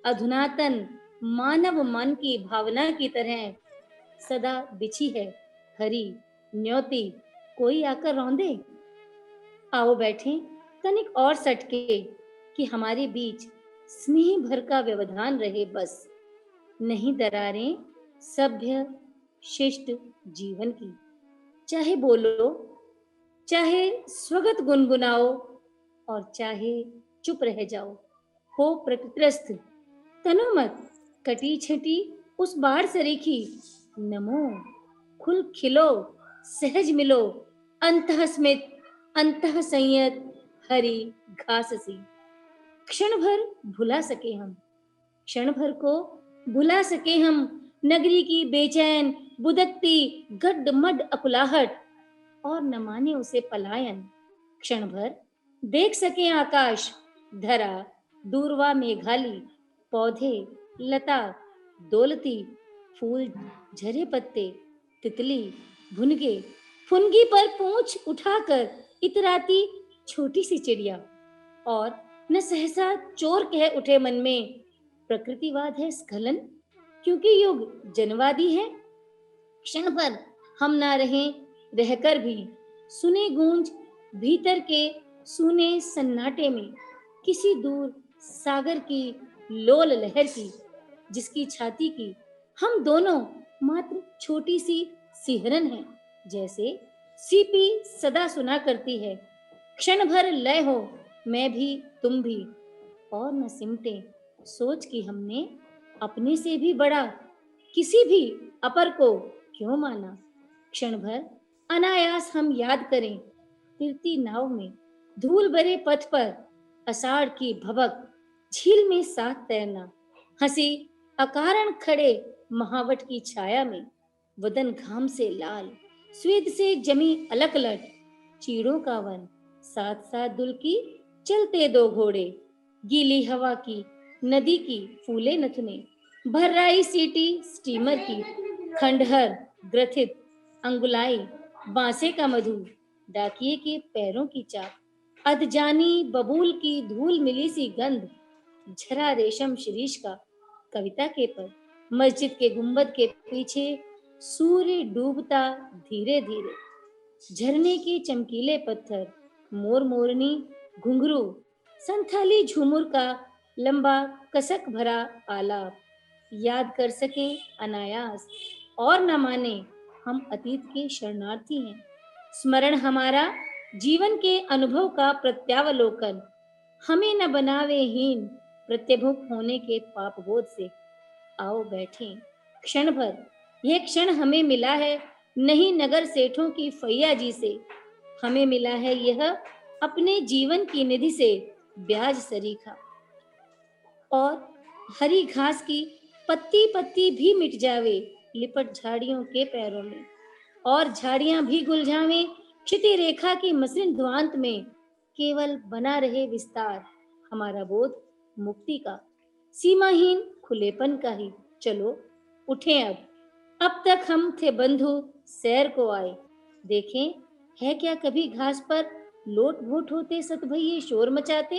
अधुनातन मानव मन की भावना की तरह सदा बिछी है हरी न्योती, कोई आकर रौंदे। आओ बैठे तनिक और सटके कि हमारे बीच स्नेह भर का व्यवधान रहे बस। नहीं दरारें सभ्य शिष्ट जीवन की। चाहे बोलो, चाहे स्वगत गुनगुनाओ और चाहे चुप रह जाओ। हो प्रकृतिस्थ तनुमत कटी छटी उस बाढ़ सरीखी। नमो खुल खिलो सहज मिलो अंतः स्मित अंतः संयत हरी घास सी। क्षण भर भुला सके हम, क्षण भर को भुला सके हम नगरी की बेचैन बुदकती गड्ड-मड्ड अकुलाहट और न माने उसे पलायन। क्षण भर देख सके आकाश धरा दूरवा मेघाली, पौधे लता दौलती, फूल झरे पत्ते, तितली भुनगे फुनगी पर पूंछ उठाकर इतराती छोटी सी चिड़िया। और न सहसा चोर कह उठे मन में प्रकृतिवाद है स्खलन, क्योंकि युग जनवादी है। क्षण भर हम ना रहें रहकर भी सुने गूंज भीतर के सुने सन्नाटे में किसी दूर सागर की लोल लहर की, जिसकी छाती की हम दोनों मात्र छोटी सी सिहरन है। जैसे सीपी सदा सुना करती है, क्षण भर लय हो मैं भी तुम भी, और न सिमटे सोच कि हमने अपने से भी बड़ा किसी भी अपर को क्यों माना। क्षण भर अनायास हम याद करें तिरती नाव में धूल भरे पथ पर अषाढ़ की भभक झील में साथ तैरना, हंसी अकारण खड़े महावट की छाया में वदन घाम से लाल स्वेद से जमी अलकलट, चीड़ों का वन साथ साथ दुलकी चलते दो घोड़े, गीली हवा की नदी की फूले नथने, भर्राई सीटी स्टीमर की, खंडहर ग्रथित अंगुलाई बांसे का मधु, डाकिये के पैरों की चाप, अधजानी बबूल की धूल मिली सी गंध, झरा रेशम शिरीष का कविता के पर, मस्जिद के गुंबद के पीछे सूर्य डूबता धीरे धीरे, झरने के चमकीले पत्थर, मोर मोरनी घुंघरू, संथाली झूमुर का लंबा कसक भरा आलाप, याद कर सके अनायास और न माने हम अतीत के शरणार्थी हैं। स्मरण हमारा जीवन के अनुभव का प्रत्यावलोकन, हमें न बनावे हीन प्रत्यभुक होने के पाप बोध से। आओ बैठें क्षण भर, यह क्षण हमें मिला है नहीं नगर सेठों की फैया जी से, हमें मिला है यह अपने जीवन की निधि से ब्याज सरीखा। और हरी घास की पत्ती पत्ती भी मिट जावे लिपट झाड़ियों के पैरों में, और झाड़ियां भी गुल जावे क्षिति रेखा की मसृण ध्वांत में, केवल बना रहे विस्तार हमारा बोध मुक्ति का, सीमाहीन खुलेपन का ही। चलो उठें अब तक हम थे बंधु सैर को आए, देखें है क्या कभी घास पर लोट भोट होते सतभइये शोर मचाते,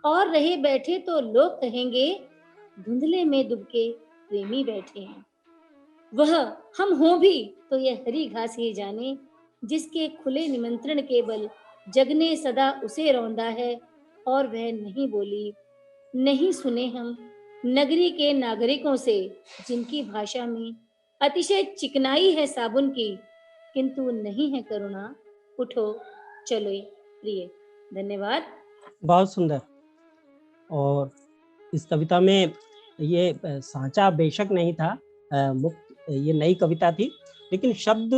और रहे बैठे तो लोग कहेंगे धुंधले में दुबके प्रेमी बैठे हैं। वह हम हो भी तो यह हरी घास ही जाने, जिसके खुले निमंत्रण के बल जग ने सदा उसे रौंदा है, और वह नहीं बोली। नहीं सुने हम नगरी के नागरिकों से, जिनकी भाषा में अतिशय चिकनाई है साबुन की, किंतु नहीं है करुणा। उठो चलो प्रिय। धन्यवाद। बहुत सुंदर। और इस कविता में ये सांचा बेशक नहीं था, मुक्त ये नई कविता थी, लेकिन शब्द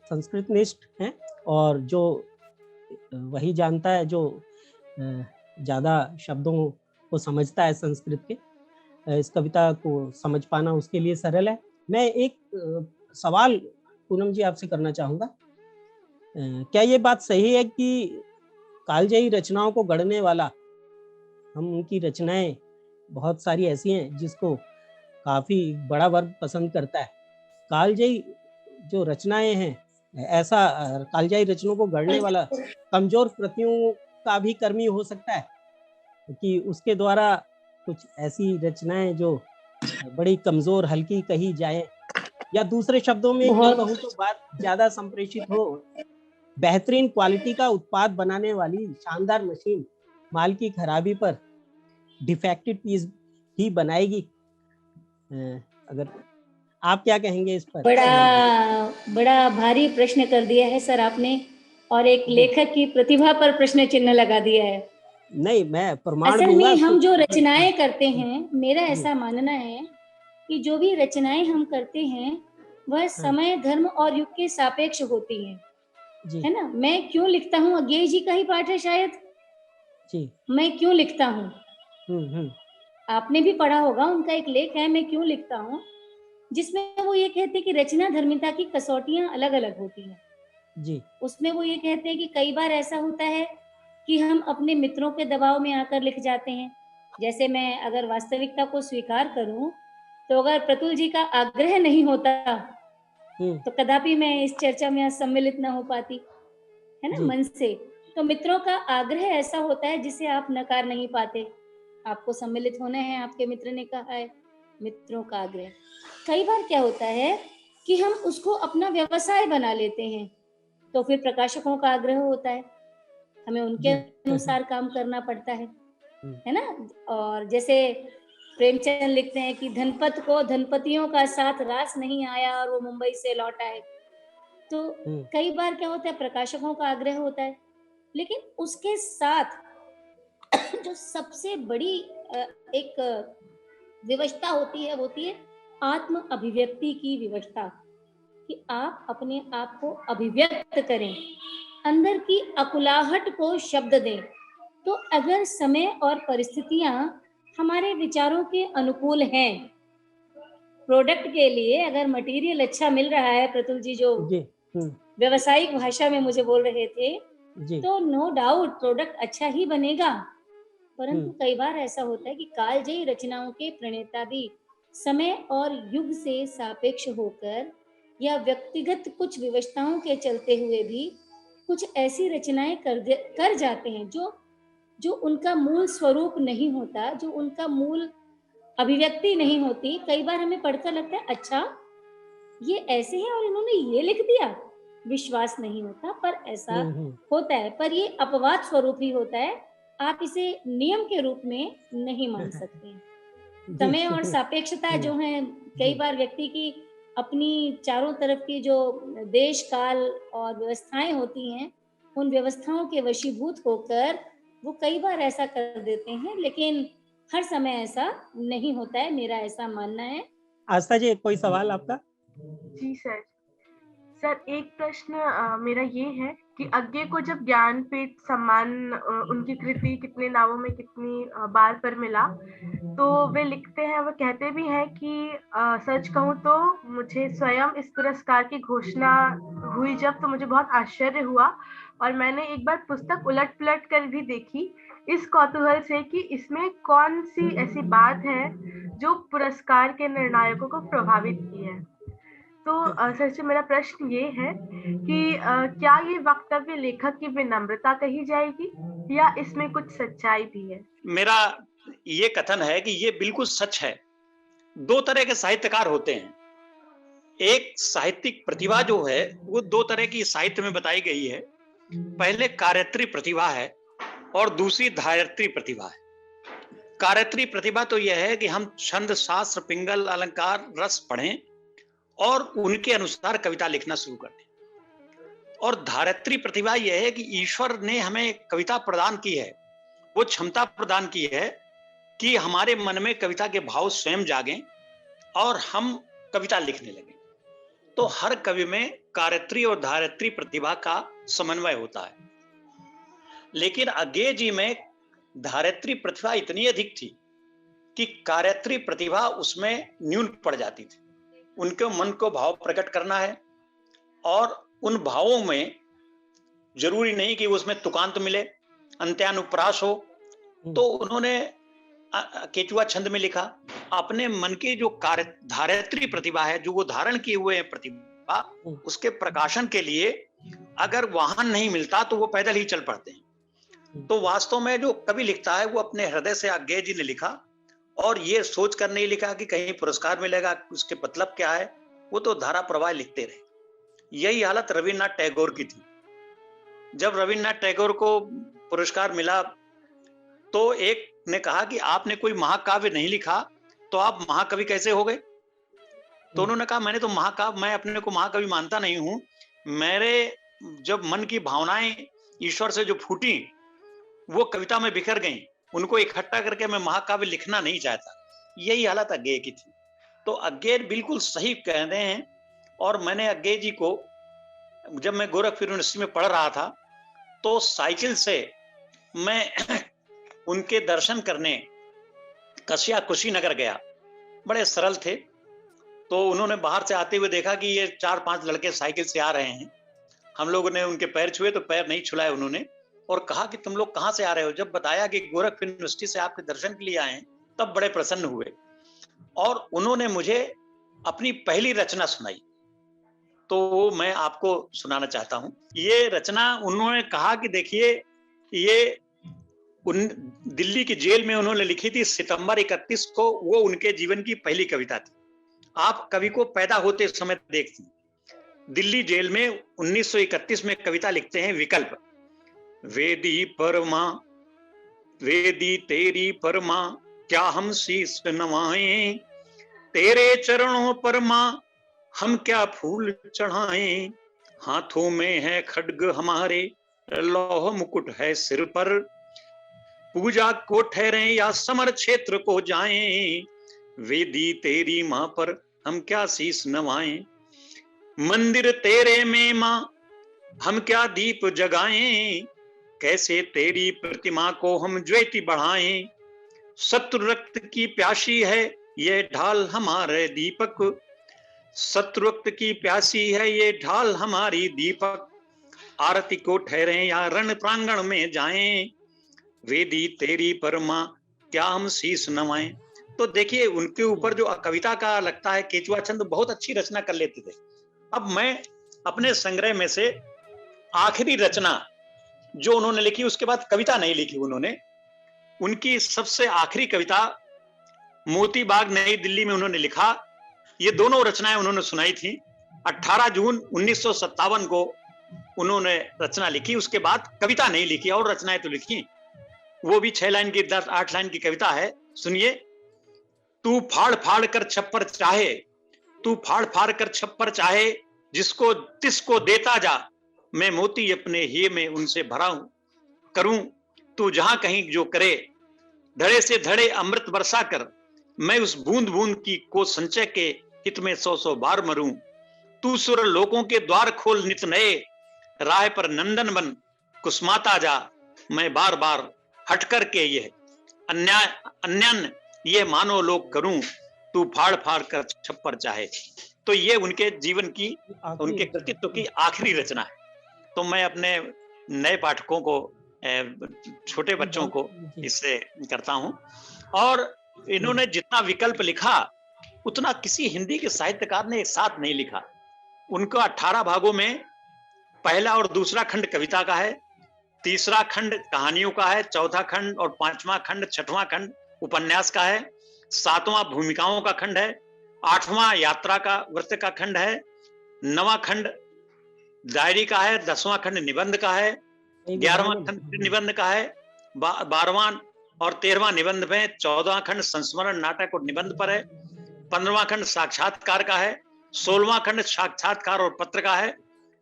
संस्कृतनिष्ठ हैं, और जो वही जानता है जो ज़्यादा शब्दों को समझता है संस्कृत के, इस कविता को समझ पाना उसके लिए सरल है। मैं एक सवाल पूनम जी आपसे करना चाहूँगा। क्या ये बात सही है कि कालजयी रचनाओं को गढ़ने वाला, हम उनकी रचनाएं बहुत सारी ऐसी हैं जिसको काफ़ी बड़ा वर्ग पसंद करता है, कालजयी जो रचनाएं हैं, ऐसा कालजयी रचनाओं को गढ़ने वाला कमजोर प्रतियों का भी कर्मी हो सकता है कि उसके द्वारा कुछ ऐसी रचनाएं जो बड़ी कमजोर हल्की कही जाए, या दूसरे शब्दों में यूं कहूं तो बात ज्यादा संप्रेषित हो, बेहतरीन क्वालिटी का उत्पाद बनाने वाली शानदार मशीन माल की खराबी पर डिफेक्टेड पीस ही बनाएगी। अगर आप क्या कहेंगे इस पर? बड़ा भारी प्रश्न कर दिया है सर आपने, और एक लेखक की प्रतिभा पर प्रश्न चिन्ह लगा दिया है। नहीं, मैं प्रमाण असल दूंगा। में हम जो रचनाएं करते हैं, मेरा ऐसा मानना है कि जो भी रचनाएं हम करते हैं वह समय, धर्म और युग के सापेक्ष होती हैं, है ना। मैं क्यों लिखता हूँ, अज्ञेय जी का ही पाठ है शायद जी। मैं क्यों लिखता हूँ, आपने भी पढ़ा होगा, उनका एक लेख है मैं क्यों लिखता हूँ, जिसमें वो ये कहते हैं कि रचना धर्मिता की कसौटियां अलग अलग होती हैं जी। उसमें वो ये कहते हैं कि कई बार ऐसा होता है कि हम अपने मित्रों के दबाव में आकर लिख जाते हैं। जैसे मैं अगर वास्तविकता को स्वीकार करूं, तो अगर प्रतुल जी का आग्रह नहीं होता तो कदापि मैं इस चर्चा में सम्मिलित ना हो पाती, है ना, मन से। तो मित्रों का आग्रह ऐसा होता है जिसे आप नकार नहीं पाते। आपको सम्मिलित होना है, आपके मित्र ने कहा है, मित्रों का आग्रह। कई बार क्या होता है कि हम उसको अपना व्यवसाय बना लेते हैं, तो फिर प्रकाशकों का आग्रह होता है, हमें उनके अनुसार काम करना पड़ता है ना। और जैसे प्रेमचंद लिखते हैं कि धनपत को धनपतियों का साथ रास नहीं आया और वो मुंबई से लौटा है। तो कई बार क्या होता है, प्रकाशकों का आग्रह होता है, लेकिन उसके साथ जो सबसे बड़ी एक विवशता होती है आत्म अभिव्यक्ति की विवशता, कि आप अपने आप को अभिव्यक्त करें, अंदर की अकुलाहट को शब्द दें। तो अगर समय और परिस्थितियां हमारे विचारों के अनुकूल हैं, प्रोडक्ट के लिए अगर मटेरियल अच्छा मिल रहा है, प्रतुल जी जो व्यवसायिक भाषा में मुझे बोल रहे थे, तो नो डाउट प्रोडक्ट अच्छा ही बनेगा। परंतु कई बार ऐसा होता है कि कालजयी रचनाओं के प्रणेता भी समय और युग से सापेक्ष होकर या व्यक्तिगत कुछ विवशताओं के चलते हुए भी कुछ ऐसी रचनाएं कर जाते हैं जो उनका मूल स्वरूप नहीं होता, जो उनका मूल अभिव्यक्ति नहीं होती। कई बार हमें पढ़कर लगता है अच्छा ये ऐसे है और इन्होंने ये लिख दिया, विश्वास नहीं होता, पर ऐसा होता है। पर ये अपवाद स्वरूप ही होता है, आप इसे नियम के रूप में नहीं मान सकते। समय और सापेक्षता जो है, कई बार व्यक्ति की अपनी चारों तरफ की जो देश काल और व्यवस्थाएं होती हैं, उन व्यवस्थाओं के वशीभूत होकर वो कई बार ऐसा कर देते हैं, लेकिन हर समय ऐसा नहीं होता है, मेरा ऐसा मानना है। आस्था जी, कोई सवाल आपका? जी सर, एक प्रश्न मेरा ये है कि अज्ञेय को जब ज्ञानपीठ सम्मान उनकी कृति कितने नामों में कितनी बार पर मिला, तो वे लिखते हैं, वो कहते भी हैं कि सच कहूँ तो मुझे स्वयं इस पुरस्कार की घोषणा हुई जब, तो मुझे बहुत आश्चर्य हुआ और मैंने एक बार पुस्तक उलट पुलट कर भी देखी इस कौतूहल से कि इसमें कौन सी ऐसी बात है जो पुरस्कार के निर्णायकों को प्रभावित की है। तो सर से मेरा प्रश्न ये है कि क्या ये वक्तव्य लेखक की विनम्रता कही जाएगी या इसमें कुछ सच्चाई भी है? मेरा ये कथन है कि ये बिल्कुल सच है। दो तरह के साहित्यकार होते हैं। एक साहित्यिक प्रतिभा जो है वो दो तरह की साहित्य में बताई गई है। पहले कार्यत्री प्रतिभा है और दूसरी धायत्री प्रतिभा है। कार्यत्री प्रतिभा तो यह है कि हम छंद, शास्त्र, पिंगल, अलंकार, रस पढ़ें और उनके अनुसार कविता लिखना शुरू कर दें। और धारित्री प्रतिभा यह है कि ईश्वर ने हमें कविता प्रदान की है, वो क्षमता प्रदान की है कि हमारे मन में कविता के भाव स्वयं जागें और हम कविता लिखने लगें। तो हर कवि में कार्यत्री और धारित्री प्रतिभा का समन्वय होता है। लेकिन अज्ञेय जी में धारित्री प्रतिभा इतनी अधिक थी कि कार्यत्री प्रतिभा उसमें न्यून पड़ जाती थी। उनके मन को भाव प्रकट करना है और उन भावों में जरूरी नहीं कि उसमें तुकांत मिले, अंत्यानुप्रास हो। तो उन्होंने केचुआ छंद में लिखा। अपने मन की जो धारित्री प्रतिभा है, जो वो धारण किए हुए हैं प्रतिभा, उसके प्रकाशन के लिए अगर वाहन नहीं मिलता तो वो पैदल ही चल पड़ते हैं। तो वास्तव में जो कवि लिखता है वो अपने हृदय से अज्ञेय जी ने लिखा और ये सोच कर नहीं लिखा कि कहीं पुरस्कार मिलेगा, उसके मतलब क्या है, वो तो धारा प्रवाह लिखते रहे। यही हालत रविन्द्रनाथ टैगोर की थी। जब रविन्द्रनाथ टैगोर को पुरस्कार मिला तो एक ने कहा कि आपने कोई महाकाव्य नहीं लिखा तो आप महाकवि कैसे हो गए? तो उन्होंने कहा मैं अपने को महाकवि मानता नहीं हूं। मेरे जब मन की भावनाएं ईश्वर से जो फूटी वो कविता में बिखर गई, उनको इकट्ठा करके मैं महाकाव्य लिखना नहीं चाहता। यही हालत अज्ञेय की थी। तो अज्ञेय बिल्कुल सही कह रहे हैं। और मैंने अज्ञेय जी को, जब मैं गोरखपुर यूनिवर्सिटी में पढ़ रहा था तो साइकिल से मैं उनके दर्शन करने कसिया कुशीनगर गया। बड़े सरल थे। तो उन्होंने बाहर से आते हुए देखा कि ये 4-5 लड़के साइकिल से आ रहे हैं। हम लोगों ने उनके पैर छुए तो पैर नहीं छुलाए उन्होंने, और कहा कि तुम लोग कहाँ से आ रहे हो? जब बताया कि गोरखपुर यूनिवर्सिटी से आपके दर्शन के लिए आए हैं, तब बड़े प्रसन्न हुए और उन्होंने मुझे अपनी पहली रचना सुनाई। तो वो मैं आपको सुनाना चाहता हूँ। ये रचना उन्होंने कहा कि देखिए, ये दिल्ली की जेल में उन्होंने लिखी थी सितंबर 31 को। वो उनके जीवन की पहली कविता थी। आप कवि को पैदा होते समय देखते हैं। दिल्ली जेल में 1931 में कविता लिखते हैं, विकल्प। वेदी परमा, वेदी तेरी परमा, क्या हम शीस नवाएं, तेरे चरणों पर मां हम क्या फूल चढ़ाएं। हाथों में है खड्ग हमारे, लौह मुकुट है सिर पर, पूजा को ठहरे या समर क्षेत्र को जाएं। वेदी तेरी मां पर हम क्या शीस नवाएं, मंदिर तेरे में मां हम क्या दीप जगाएं। कैसे तेरी प्रतिमा को हम ज्योति बढ़ाएं। शत्रु रक्त की प्यासी है ये ढाल हमारे दीपक, शत्रु रक्त की प्यासी है ये ढाल हमारी दीपक। आरती को ठहरे या रण प्रांगण में जाएं। वेदी तेरी परमा क्या हम शीस नवाएं। तो देखिए, उनके ऊपर जो कविता का लगता है, केचुआ छंद बहुत अच्छी रचना कर लेते थे। अब मैं अपने संग्रह में से आखिरी रचना जो उन्होंने लिखी, उसके बाद कविता नहीं लिखी उन्होंने, उनकी सबसे आखिरी कविता मोती बाग नई दिल्ली में उन्होंने लिखा। ये दोनों रचनाएं उन्होंने सुनाई थी। 18 जून 1957 को उन्होंने रचना लिखी। उसके बाद कविता नहीं लिखी, और रचनाएं तो लिखी। वो भी 6 लाइन की 8 लाइन की कविता है, सुनिए। तू फाड़ फाड़ कर छप्पर चाहे, तू फाड़ फाड़ कर छप्पर चाहे, जिसको तिसको देता जा, मैं मोती अपने ही में उनसे भरा करूं। तू जहां कहीं जो करे, धड़े से धड़े अमृत बरसा कर, मैं उस बूंद बूंद की को संचय के हित में 100 बार मरूं। तू सुर लोकों के द्वार खोल नित नए, राह पर नंदन बन कुसमाता जा, मैं बार बार हट कर के यह अन्यान ये मानो लोग करूं, तू फाड़ फाड़ कर छप्पर चाहे। तो ये उनके जीवन की, उनके कृतित्व की आखिरी रचना है। तो मैं अपने नए पाठकों को, छोटे बच्चों को इससे करता हूं। और इन्होंने जितना विकल्प लिखा उतना किसी हिंदी के साहित्यकार ने एक साथ नहीं लिखा। उनका 18 भागों में पहला और दूसरा खंड कविता का है, तीसरा खंड कहानियों का है, चौथा खंड और 5वां खंड, 6वां खंड उपन्यास का है, 7वां भूमिकाओं का खंड है, 8वां यात्रा का व्रत का खंड है, 9वां खंड डायरी का है, 10वां खंड निबंध का है, 11वां खंड निबंध का है, 12वां और 13वां निबंध में, 14वां खंड संस्मरण नाटक और निबंध पर है, 15वां खंड साक्षात्कार का है, 16वां खंड साक्षात्कार और पत्र का है,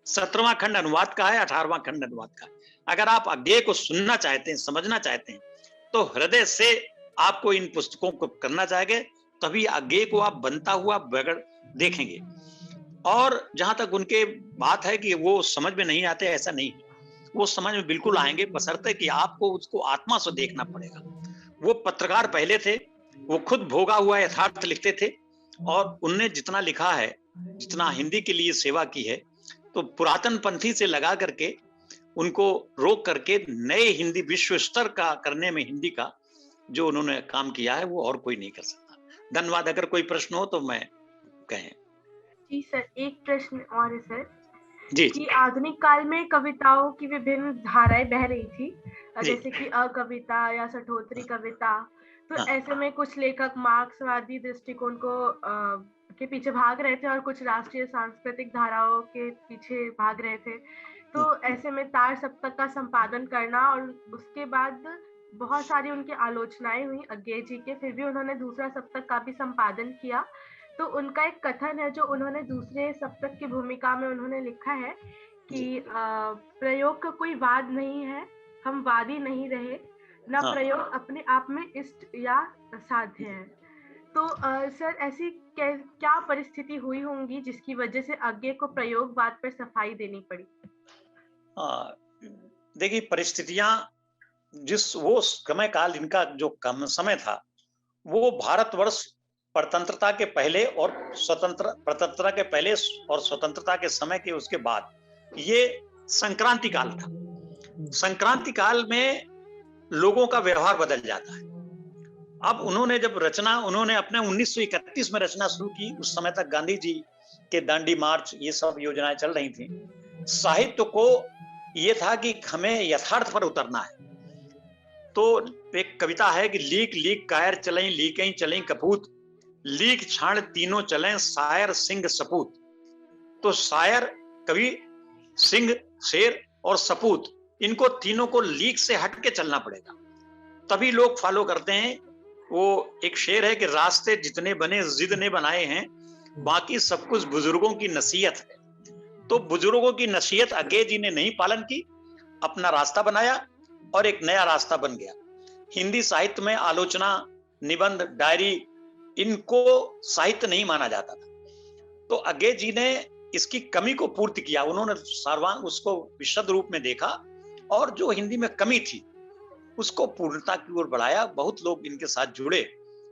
17वां खंड अनुवाद का है, 18वां खंड अनुवाद का है। अगर आप अज्ञेय को सुनना चाहते हैं, समझना चाहते हैं, तो हृदय से आपको इन पुस्तकों को करना चाहिए, तभी अज्ञेय को आप बनता हुआ बगैर देखेंगे। और जहां तक उनके बात है कि वो समझ में नहीं आते, ऐसा नहीं, वो समझ में बिल्कुल आएंगे, बशर्ते कि आपको उसको आत्मा से देखना पड़ेगा। वो पत्रकार पहले थे, वो खुद भोगा हुआ यथार्थ लिखते थे, और उनने जितना लिखा है, जितना हिंदी के लिए सेवा की है, तो पुरातन पंथी से लगा करके उनको रोक करके नए हिंदी विश्व स्तर का करने में हिंदी का जो उन्होंने काम किया है, वो और कोई नहीं कर सकता। धन्यवाद। अगर कोई प्रश्न हो तो मैं कहें। जी सर, एक प्रश्न और है सर। जी। कि आधुनिक काल में कविताओं की विभिन्न धाराएं बह रही थी, जैसे कि अकविता या सठोत्री कविता, तो ऐसे में कुछ लेखक मार्क्सवादी दृष्टिकोण को के पीछे भाग रहे थे और कुछ राष्ट्रीय सांस्कृतिक धाराओं के पीछे भाग रहे थे। तो ऐसे में तार सप्तक का संपादन करना और उसके बाद बहुत सारी उनकी आलोचनाएं हुई अज्ञे जी के, फिर भी उन्होंने दूसरा सप्तक का भी संपादन किया। तो उनका एक कथन है जो उन्होंने दूसरे सप्तक की भूमिका में उन्होंने लिखा है कि प्रयोग का कोई वाद नहीं है, हम वादी नहीं रहे, न प्रयोग अपने आप में इष्ट या साध्य है। तो सर ऐसी क्या परिस्थिति हुई होंगी जिसकी वजह से अज्ञे को प्रयोगवाद पर सफाई देनी पड़ी? देखिए, परिस्थितियां जिस वो समय काल इनका जो कम समय था, वो भारतवर्ष स्वतंत्रता के पहले और स्वतंत्रता के पहले और स्वतंत्रता के समय के उसके बाद ये संक्रांति काल था। संक्रांति काल में लोगों का व्यवहार बदल जाता है। अब उन्होंने जब उन्होंने अपने 1931 में रचना शुरू की, उस समय तक गांधी जी के दांडी मार्च ये सब योजनाएं चल रही थी। साहित्य को ये था कि हमें यथार्थ पर उतरना है। तो एक कविता है कि लीक लीक कायर चलें, लीकें चलें कपूत, लीक छाण तीनों चलें, शायर सिंह सपूत। तो शायर, कवि, सिंह, शेर और सपूत, इनको तीनों को लीक से हट के चलना पड़ेगा, तभी लोग फॉलो करते हैं। वो एक शेर है कि रास्ते जितने बने जिद ने बनाए हैं, बाकी सब कुछ बुजुर्गों की नसीहत है। तो बुजुर्गों की नसीहत अज्ञे जी ने नहीं पालन की, अपना रास्ता बनाया और एक नया रास्ता बन गया। हिंदी साहित्य में आलोचना, निबंध, डायरी, इनको साहित्य नहीं माना जाता था। तो अज्ञे जी ने इसकी कमी को पूर्ति किया। उन्होंने सर्वांग उसको विशद रूप में देखा और जो हिंदी में कमी थी उसको पूर्णता की ओर बढ़ाया। बहुत लोग इनके साथ जुड़े।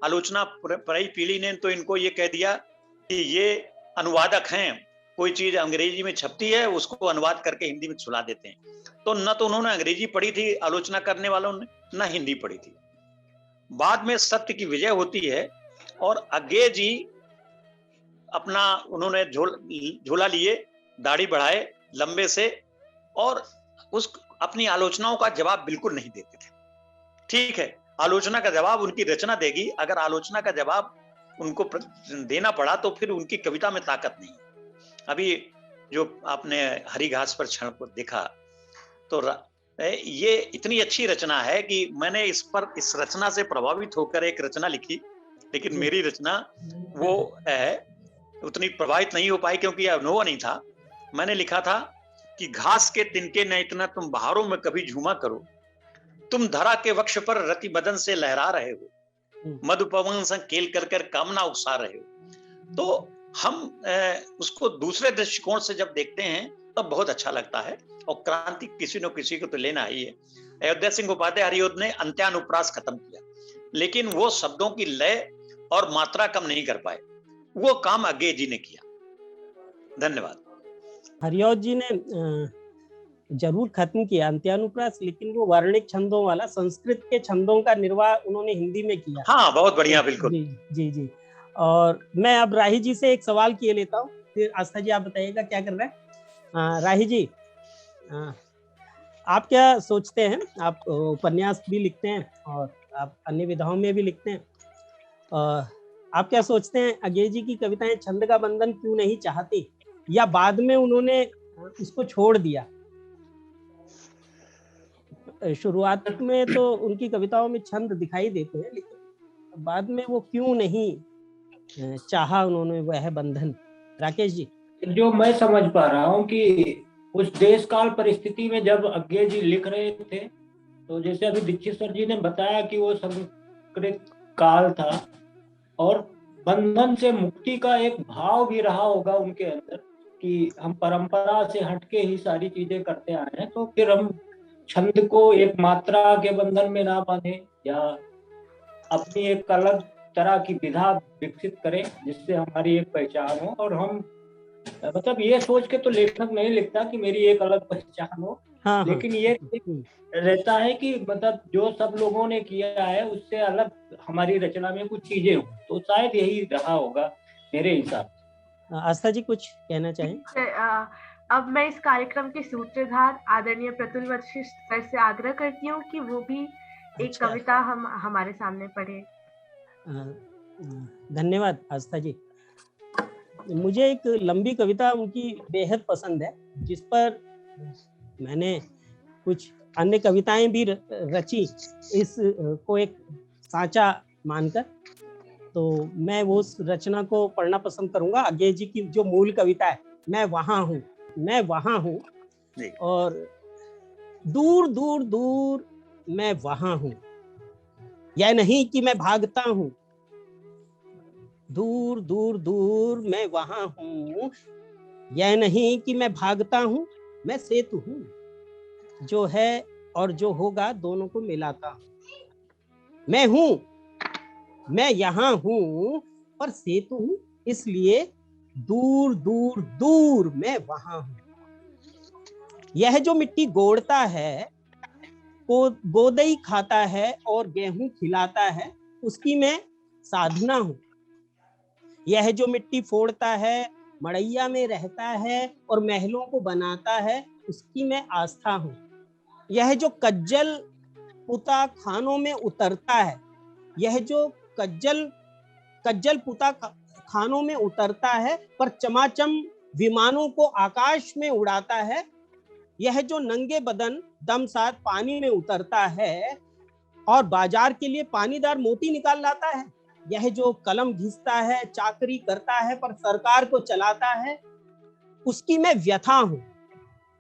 आलोचना पढ़ी पीढ़ी ने तो इनको ये कह दिया कि ये अनुवादक हैं, कोई चीज अंग्रेजी में छपती है उसको अनुवाद करके हिंदी में छुला देते हैं। तो न तो उन्होंने अंग्रेजी पढ़ी थी आलोचना करने वालों ने, न हिंदी पढ़ी थी। बाद में सत्य की विजय होती है और अज्ञे जी अपना उन्होंने झोला लिए, दाढ़ी बढ़ाए लंबे से, और उस अपनी आलोचनाओं का जवाब बिल्कुल नहीं देते थे। ठीक है, आलोचना का जवाब उनकी रचना देगी, अगर आलोचना का जवाब उनको देना पड़ा तो फिर उनकी कविता में ताकत नहीं। अभी जो आपने हरी घास पर क्षण को देखा, तो ये इतनी अच्छी रचना है कि मैंने इस रचना से प्रभावित होकर एक रचना लिखी, लेकिन मेरी रचना वो उतनी प्रभावित नहीं हो पाई क्योंकि यह अनुभव नहीं था। मैंने लिखा था कि घास के तिनके न इतना तुम बहारों में कभी झूमा करो, तुम धरा के वक्ष पर रति बदन से लहरा रहे हो, मधुपवन संग खेल कर कर कामना उकसा रहे हो। तो हम उसको दूसरे दृष्टिकोण से जब देखते हैं तब बहुत अच्छा लगता है। और क्रांति किसी न किसी को तो लेना ही है। अयोध्या सिंह उपाध्याय हरियोध ने अंत्यानुप्रास खत्म किया, लेकिन वो शब्दों की लय और मात्रा कम नहीं कर पाए। वो काम अज्ञे जी ने किया। धन्यवाद। हरियोध जी ने जरूर खत्म किया अंत्यानुप्रास, लेकिन वो वर्णिक छंदों वाला, संस्कृत के छंदों का निर्वाह उन्होंने हिंदी में किया। हाँ, बहुत बढ़िया, बिल्कुल। जी जी। और मैं अब राही जी से एक सवाल किए लेता हूँ, फिर आस्था जी आप बताइएगा क्या कर रहे हैं। राही जी, आप क्या सोचते हैं? आप उपन्यास भी लिखते हैं और आप अन्य विधाओं में भी लिखते हैं। आप क्या सोचते हैं अज्ञे जी की कविताएं छंद का बंधन क्यों नहीं चाहती, या बाद में उन्होंने इसको छोड़ दिया? शुरुआत में तो उनकी कविताओं में छंद दिखाई देते हैं, लेकिन बाद में वो क्यों नहीं चाहा उन्होंने वह बंधन? राकेश जी। जो मैं समझ पा रहा हूँ कि उस देश काल परिस्थिति में जब अज्ञे जी लिख रहे थे, तो जैसे अभी दीक्षित सर जी ने बताया कि वो संस्कृत काल था और बंधन से मुक्ति का एक भाव भी रहा होगा उनके अंदर कि हम परंपरा से हटके ही सारी चीजें करते आए हैं, तो फिर हम छंद को एक मात्रा के बंधन में ना बांधे या अपनी एक अलग तरह की विधा विकसित करें जिससे हमारी एक पहचान हो। और हम मतलब ये सोच के तो लेखक नहीं लिखता कि मेरी एक अलग पहचान हो। हाँ, लेकिन ये रहता है कि मतलब जो सब लोगों ने किया है उससे अलग हमारी रचना में कुछ चीजें हो, तो शायद यही रहा होगा मेरे हिसाब से। आस्था जी कुछ कहना चाहें? अब मैं इस कार्यक्रम के सूत्रधार आदरणीय प्रतुल वशिष्ठ सर से आग्रह करती हूँ कि वो भी एक अच्छा। कविता हम हमारे सामने पढ़े। धन्यवाद आस्था जी। मुझे एक लंबी कविता उनकी बेहद पसंद है, जिस पर मैंने कुछ अन्य कविताएं भी रची, इस को एक साँचा मानकर। तो मैं वो उस रचना को पढ़ना पसंद करूंगा। अज्ञे जी की जो मूल कविता है, मैं वहां हूँ, मैं वहां हूँ, और दूर दूर दूर मैं वहां हूँ, यह नहीं कि मैं भागता हूँ, दूर दूर दूर मैं वहां हूँ, यह नहीं कि मैं भागता हूँ, मैं सेतु हूँ, जो है और जो होगा दोनों को मिलाता हूँ। मैं हूँ, मैं यहाँ हूँ, पर सेतु हूँ, इसलिए दूर दूर दूर मैं वहां हूँ। यह जो मिट्टी गोड़ता है, गोदई खाता है और गेहूं खिलाता है, उसकी मैं साधना हूँ। यह जो मिट्टी फोड़ता है, मड़ैया में रहता है और महलों को बनाता है, उसकी मैं आस्था हूँ। यह जो कज्जल पुता खानों में उतरता है, यह जो कज्जल पुता खानों में उतरता है, पर चमाचम विमानों को आकाश में उड़ाता है। यह जो नंगे बदन दम साथ पानी में उतरता है और बाजार के लिए पानीदार मोती निकाल लाता है। यह जो कलम घिसता है, चाकरी करता है, पर सरकार को चलाता है, उसकी मैं व्यथा हूँ।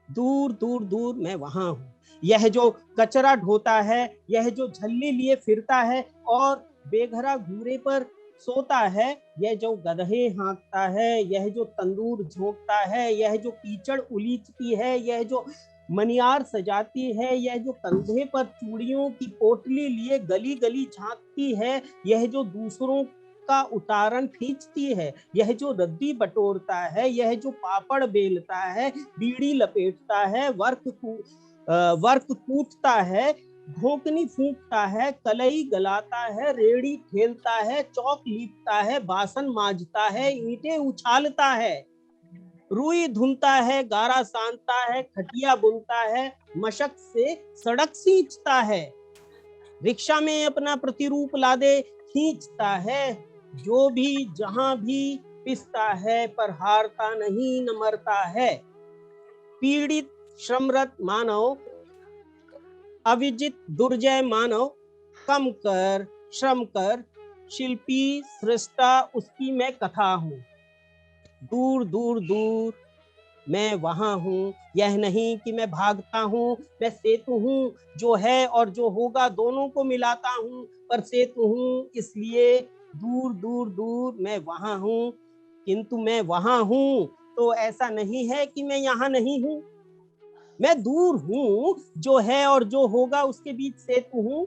दूर दूर दूर मैं वहां हूँ। यह जो कचरा ढोता है, यह जो झल्ली लिए फिरता है और बेघरा घूरे पर सोता है, यह जो गधे हाँकता है, यह जो तंदूर झोंकता है, यह जो कीचड़ उलीचती है, यह जो मनियार सजाती है, यह जो कंधे पर चूड़ियों की पोटली लिए गली गली झांकती है, यह जो दूसरों का उतारण खींचती है, यह जो रद्दी बटोरता है, यह जो पापड़ बेलता है, बीड़ी लपेटता है, वर्क कूटता है, धोकनी फूंकता है, कलई गलाता है, रेड़ी खेलता है, चौक लीपता है, बासन मांजता है, ईंटें उछालता है, रुई धुनता है, गारा सानता है, खटिया बुनता है, मशक से सड़क सींचता है, रिक्शा में अपना प्रतिरूप लादे खींचता है, जो भी जहां भी पिसता है, पर हारता नहीं न मरता है। पीड़ित श्रमरत मानव, अविजित दुर्जय मानव, कम कर श्रम कर, शिल्पी सृष्टा उसकी मैं कथा हूँ। दूर दूर दूर मैं वहां हूँ, यह नहीं कि मैं भागता हूँ, मैं सेतु हूँ, जो है और जो होगा दोनों को मिलाता हूँ, पर सेतु हूँ, इसलिए दूर दूर दूर मैं वहां हूँ। किंतु मैं वहां हूँ तो ऐसा नहीं है कि मैं यहाँ नहीं हूँ। मैं दूर हूँ, जो है और जो होगा उसके बीच सेतु हूँ,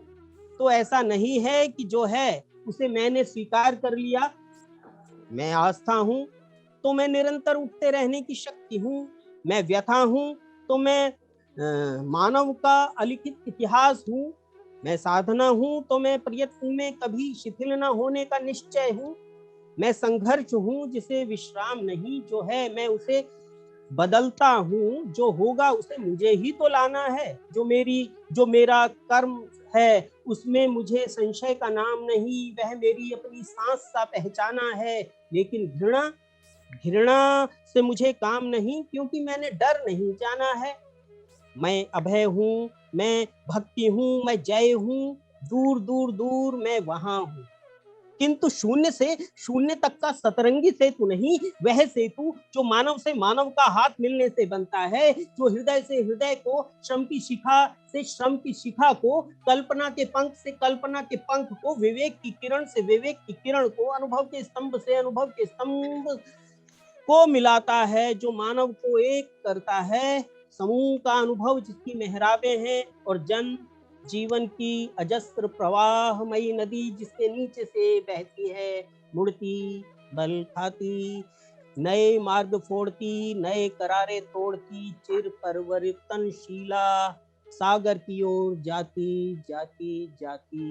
तो ऐसा नहीं है कि जो है उसे मैंने स्वीकार कर लिया। मैं आस्था हूँ तो मैं निरंतर उठते रहने की शक्ति हूँ। मैं व्यथा हूँ तो मैं मानव का अलिखित इतिहास हूँ। मैं साधना हूँ तो मैं प्रयत्न में कभी शिथिल न होने का निश्चय हूँ। मैं संघर्ष हूँ जिसे विश्राम नहीं, जो है मैं उसे बदलता हूँ, जो होगा उसे मुझे ही तो लाना है। जो मेरा कर्म है उसमें मुझे संशय का नाम नहीं, वह मेरी अपनी सांस सा पहचाना है। लेकिन घृणा से मुझे काम नहीं, क्योंकि मैंने डर नहीं जाना है। मैं अभय हूँ, मैं भक्ति हूँ, मैं जय हूँ, दूर दूर दूर मैं वहां हूँ। किंतु शून्य से शून्य तक का सतरंगी सेतु नहीं, वह सेतु जो मानव से मानव का हाथ मिलने से बनता है, जो हृदय से हृदय को, श्रम की शिखा से श्रम की शिखा को, कल्पना के पंख से कल्पना के पंख को, विवेक की किरण से विवेक की किरण को, अनुभव के स्तंभ से अनुभव के स्तंभ को मिलाता है, जो मानव को एक करता है। समूह का अनुभव जिसकी मेहराबें हैं और जन जीवन की अजस्त्र प्रवाहमयी नदी जिसके नीचे से बहती है, मुड़ती, बल खाती, नए मार्ग फोड़ती, नए करारे तोड़ती, चिर परिवर्तनशीला सागर की ओर जाती जाती जाती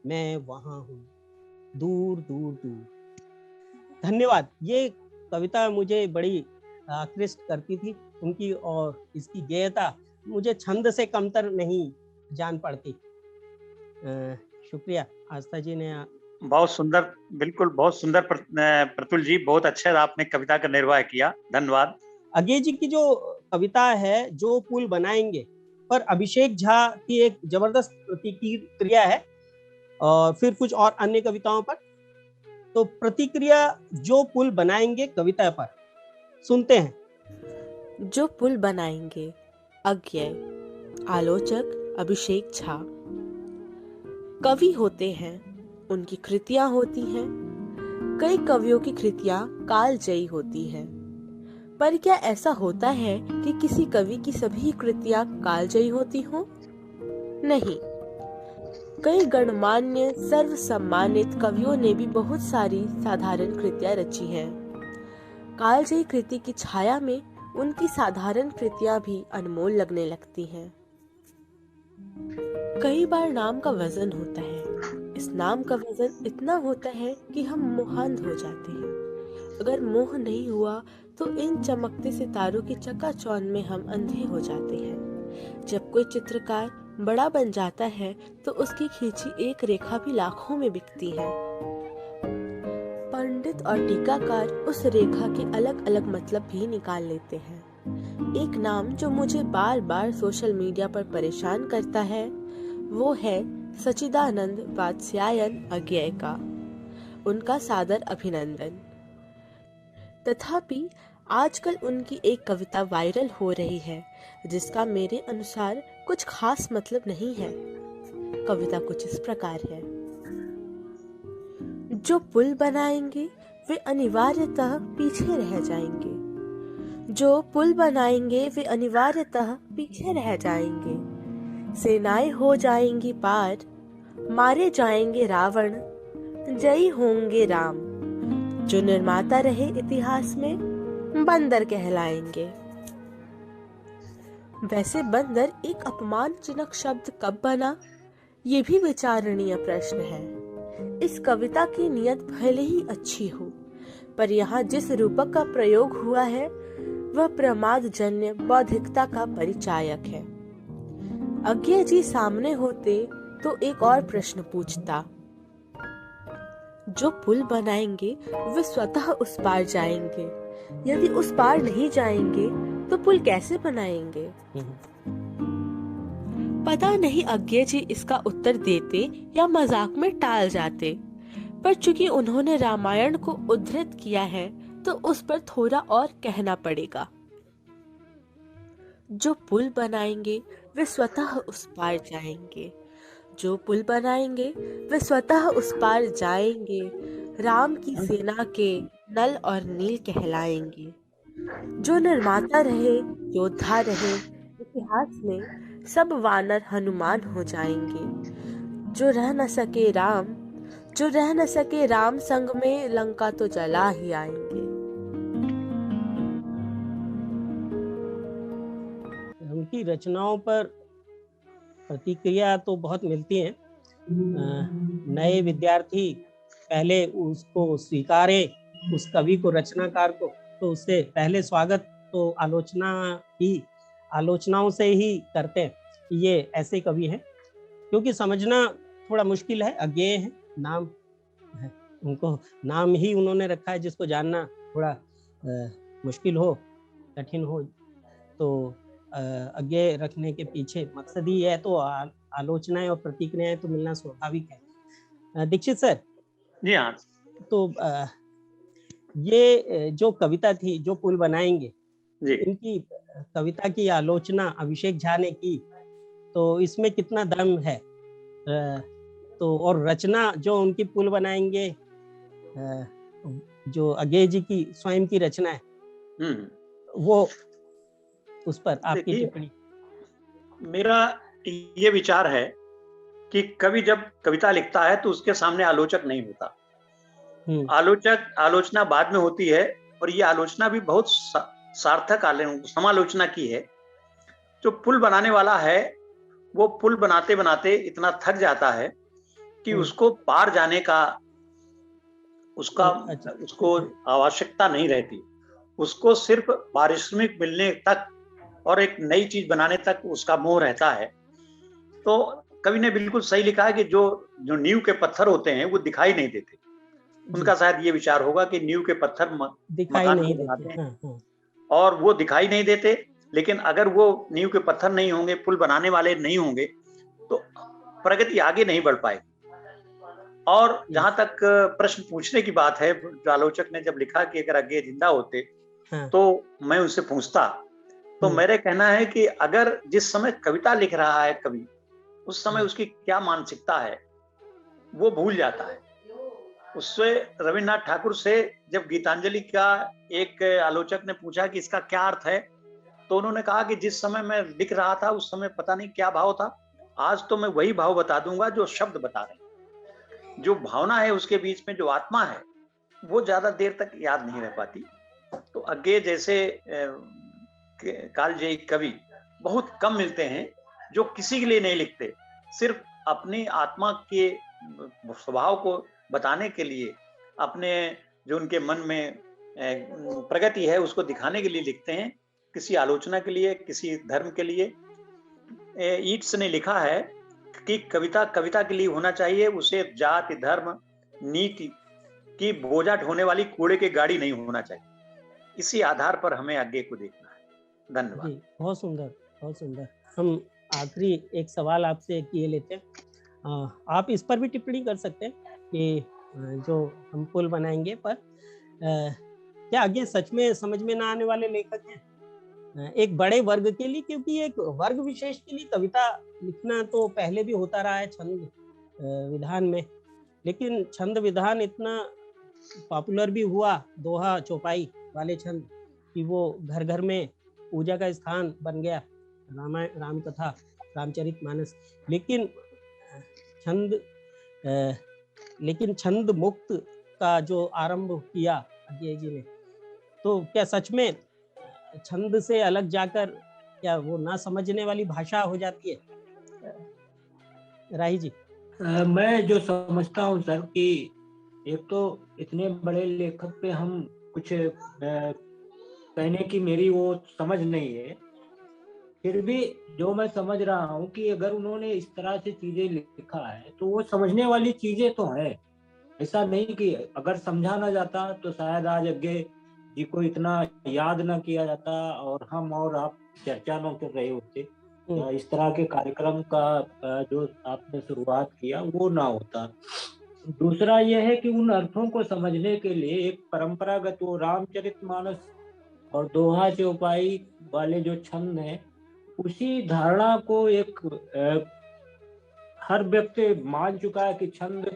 मैं वहां हूँ, दूर दूर दूर। धन्यवाद। ये कविता मुझे बड़ी आकृष्ट करती थी उनकी, और इसकी गेयता मुझे छंद से कमतर नहीं जान पड़ती। शुक्रिया आस्था जी ने। बहुत सुंदर, बिल्कुल बहुत सुंदर प्रतुल जी, बहुत अच्छा आपने कविता का निर्वाह किया, धन्यवाद। अज्ञेय जी की जो कविता है जो पुल बनाएंगे पर अभिषेक झा की एक जबरदस्त प्रतिक्रिया है, और फिर कुछ और अन्य कविताओं पर। तो प्रतिक्रिया जो पुल बनाएंगे कविता पर सुनते हैं। जो पुल बनाएंगे, अज्ञेय, आलोचक अभिषेक झा। कवि होते हैं, उनकी कृतियां होती हैं। कई कवियों की कृतियां कालजयी होती हैं, पर क्या ऐसा होता है कि किसी कवि की सभी कृतियां कालजयी होती हों? नहीं। कई गणमान्य सर्वसम्मानित कवियों ने भी बहुत सारी साधारण कृतियां रची हैं। कालजयी कृति की छाया में उनकी साधारण कृतियां भी अनमोल लगने लगती हैं। कई बार नाम का वजन होता है। इस नाम का वजन इतना होता है कि हम मोहांध हो जाते हैं। अगर मोह नहीं हुआ तो इन चमकते सितारों की चकाचौंध में हम अंधे हो जाते हैं। जब कोई चित्रकार बड़ा बन जाता है तो उसकी खींची एक रेखा भी लाखों में बिकती है। पंडित और टीकाकार उस रेखा के अलग अलग मतलब भी निकाल लेते हैं। एक नाम जो मुझे बार बार सोशल मीडिया पर परेशान करता है वो है सच्चिदानंद वात्स्यायन अज्ञेय का। उनका सादर अभिनंदन। तथापि आजकल उनकी एक कविता वायरल हो रही है जिसका मेरे अनुसार कुछ खास मतलब नहीं है। कविता कुछ इस प्रकार है। जो पुल बनाएंगे वे अनिवार्यतः पीछे रह जाएंगे। जो पुल बनाएंगे वे अनिवार्यतः पीछे रह जाएंगे। सेनाएं हो जाएंगी पार, मारे जाएंगे रावण, जयी होंगे राम। जो निर्माता रहे इतिहास में बंदर कहलाएंगे। वैसे बंदर एक अपमानजनक शब्द कब बना, ये भी विचारणीय प्रश्न है। इस कविता की नियत भले ही अच्छी हो, पर यहाँ जिस रूपक का प्रयोग हुआ है वह प्रमादजन्य बौद्धिकता का परिचायक है। अज्ञेय जी सामने होते तो एक और प्रश्न पूछता। जो पुल बनाएंगे वे स्वतः उस पार जाएंगे। यदि उस पार नहीं जाएंगे तो पुल कैसे बनाएंगे? पता नहीं अज्ञेय जी इसका उत्तर देते या मजाक में टाल जाते, पर चूंकि उन्होंने रामायण को उद्धृत किया है तो उस पर थोड़ा और कहना पड़ेगा। जो पुल बनाएंगे वे स्वतः उस पार जाएंगे। जो पुल बनाएंगे वे स्वतः उस पार जाएंगे। राम की सेना के नल और नील कहलाएंगे। जो निर्माता रहे, योद्धा रहे, इतिहास में सब वानर हनुमान हो जाएंगे। जो रह न सके राम संग में लंका तो जला ही आएंगे। उनकी रचनाओं पर प्रतिक्रिया तो बहुत मिलती है। नए विद्यार्थी पहले उसको स्वीकारे, उस कवि को, रचनाकार को, तो उससे पहले स्वागत तो आलोचनाओं से ही करते हैं। ये ऐसे कवि हैं, क्योंकि समझना थोड़ा मुश्किल है। अज्ञेय है, नाम है, उनको नाम ही उन्होंने रखा है जिसको जानना थोड़ा मुश्किल हो, कठिन हो। तो अज्ञेय रखने के पीछे मकसद ही है, तो आलोचनाएं और प्रतिक्रियाएं तो मिलना स्वाभाविक है। दीक्षित सर जी हाँ, तो ये जो कविता थी जो पुल बनाएंगे जी, इनकी कविता की आलोचना अभिषेक झा ने की, तो इसमें कितना दम है? तो और रचना जो उनकी पुल बनाएंगे, जो अज्ञेय जी की स्वयं की रचना है, वो उस पर आपकी टिप्पणी? मेरा ये विचार है कि कवि जब कविता लिखता है तो उसके सामने आलोचक नहीं होता। आलोचना बाद में होती है, और ये आलोचना भी बहुत सार्थक समालोचना की है। जो पुल बनाने वाला है वो पुल बनाते बनाते इतना थक जाता है कि उसको पार जाने का उसको आवश्यकता नहीं रहती। उसको सिर्फ पारिश्रमिक मिलने तक और एक नई चीज बनाने तक उसका मोह रहता है। तो कवि ने बिल्कुल सही लिखा है कि जो जो नींव के पत्थर होते हैं वो दिखाई नहीं देते। उनका शायद ये विचार होगा कि नींव के पत्थर दिखाई मकान नहीं को बनाते देते। हैं हाँ, हाँ। और वो दिखाई नहीं देते, लेकिन अगर वो नींव के पत्थर नहीं होंगे, पुल बनाने वाले नहीं होंगे, तो प्रगति आगे नहीं बढ़ पाएगी। और जहां तक प्रश्न पूछने की बात है, जो आलोचक ने जब लिखा कि अगर अज्ञेय जिंदा होते हाँ। तो मैं उनसे पूछता, तो मेरे कहना है कि अगर जिस समय कविता लिख रहा है कवि, उस समय उसकी क्या मानसिकता है वो भूल जाता है। उससे रविन्द्रनाथ ठाकुर से जब गीतांजलि का एक आलोचक ने पूछा कि इसका क्या अर्थ है, तो उन्होंने कहा कि जिस समय मैं लिख रहा था उस समय पता नहीं क्या भाव था, आज तो मैं वही भाव बता दूंगा जो शब्द बता रहे हैं। जो भावना है उसके बीच में, जो आत्मा है, वो ज्यादा देर तक याद नहीं रह पाती। तो अज्ञेय जैसे कालजयी कवि बहुत कम मिलते हैं जो किसी के लिए नहीं लिखते, सिर्फ अपनी आत्मा के स्वभाव को बताने के लिए, अपने जो उनके मन में प्रगति है उसको दिखाने के लिए लिखते हैं, किसी आलोचना के लिए, किसी धर्म के लिए। ईट्स ने लिखा है कि कविता कविता के लिए होना चाहिए, उसे जाति, धर्म, नीति की बोझा ढोने वाली कूड़े की गाड़ी नहीं होना चाहिए। इसी आधार पर हमें अज्ञेय को देखना है। धन्यवाद। जी, बहुत सुंदर, बहुत सुंदर। हम आखिरी एक सवाल आपसे किए लेते हैं, आप इस पर भी टिप्पणी कर सकते हैं कि जो हम पुल बनाएंगे पर क्या अज्ञेय सच में समझ में ना आने वाले लेखक हैं एक बड़े वर्ग के लिए? क्योंकि एक वर्ग विशेष के लिए कविता लिखना तो पहले भी होता रहा है छंद विधान में, लेकिन छंद विधान इतना पॉपुलर भी हुआ, दोहा चौपाई वाले छंद, कि वो घर घर में पूजा का स्थान बन गया, रामायण, राम कथा, रामचरितमानस। लेकिन छंद मुक्त का जो आरंभ किया अज्ञेय जी ने, तो क्या सच में छंद से अलग जाकर क्या वो ना समझने वाली भाषा हो जाती है? राही जी। मैं जो समझता हूँ सर कि एक तो इतने बड़े लेखक पे हम कुछ कहने की मेरी वो समझ नहीं है, फिर भी जो मैं समझ रहा हूँ कि अगर उन्होंने इस तरह से चीजें लिखा है तो वो समझने वाली चीजें तो हैं। ऐसा नहीं कि अगर समझा ना जाता तो शायद आज अज्ञेय जी को इतना याद ना किया जाता और हम और आप चर्चा न कर रहे होते, इस तरह के कार्यक्रम का जो आपने शुरुआत किया वो ना होता। दूसरा यह है कि उन अर्थों को समझने के लिए एक परंपरागत वो रामचरितमानस और दोहा चौपाई वाले जो छंद हैं, उसी धारणा को एक हर व्यक्ति मान चुका है कि छंद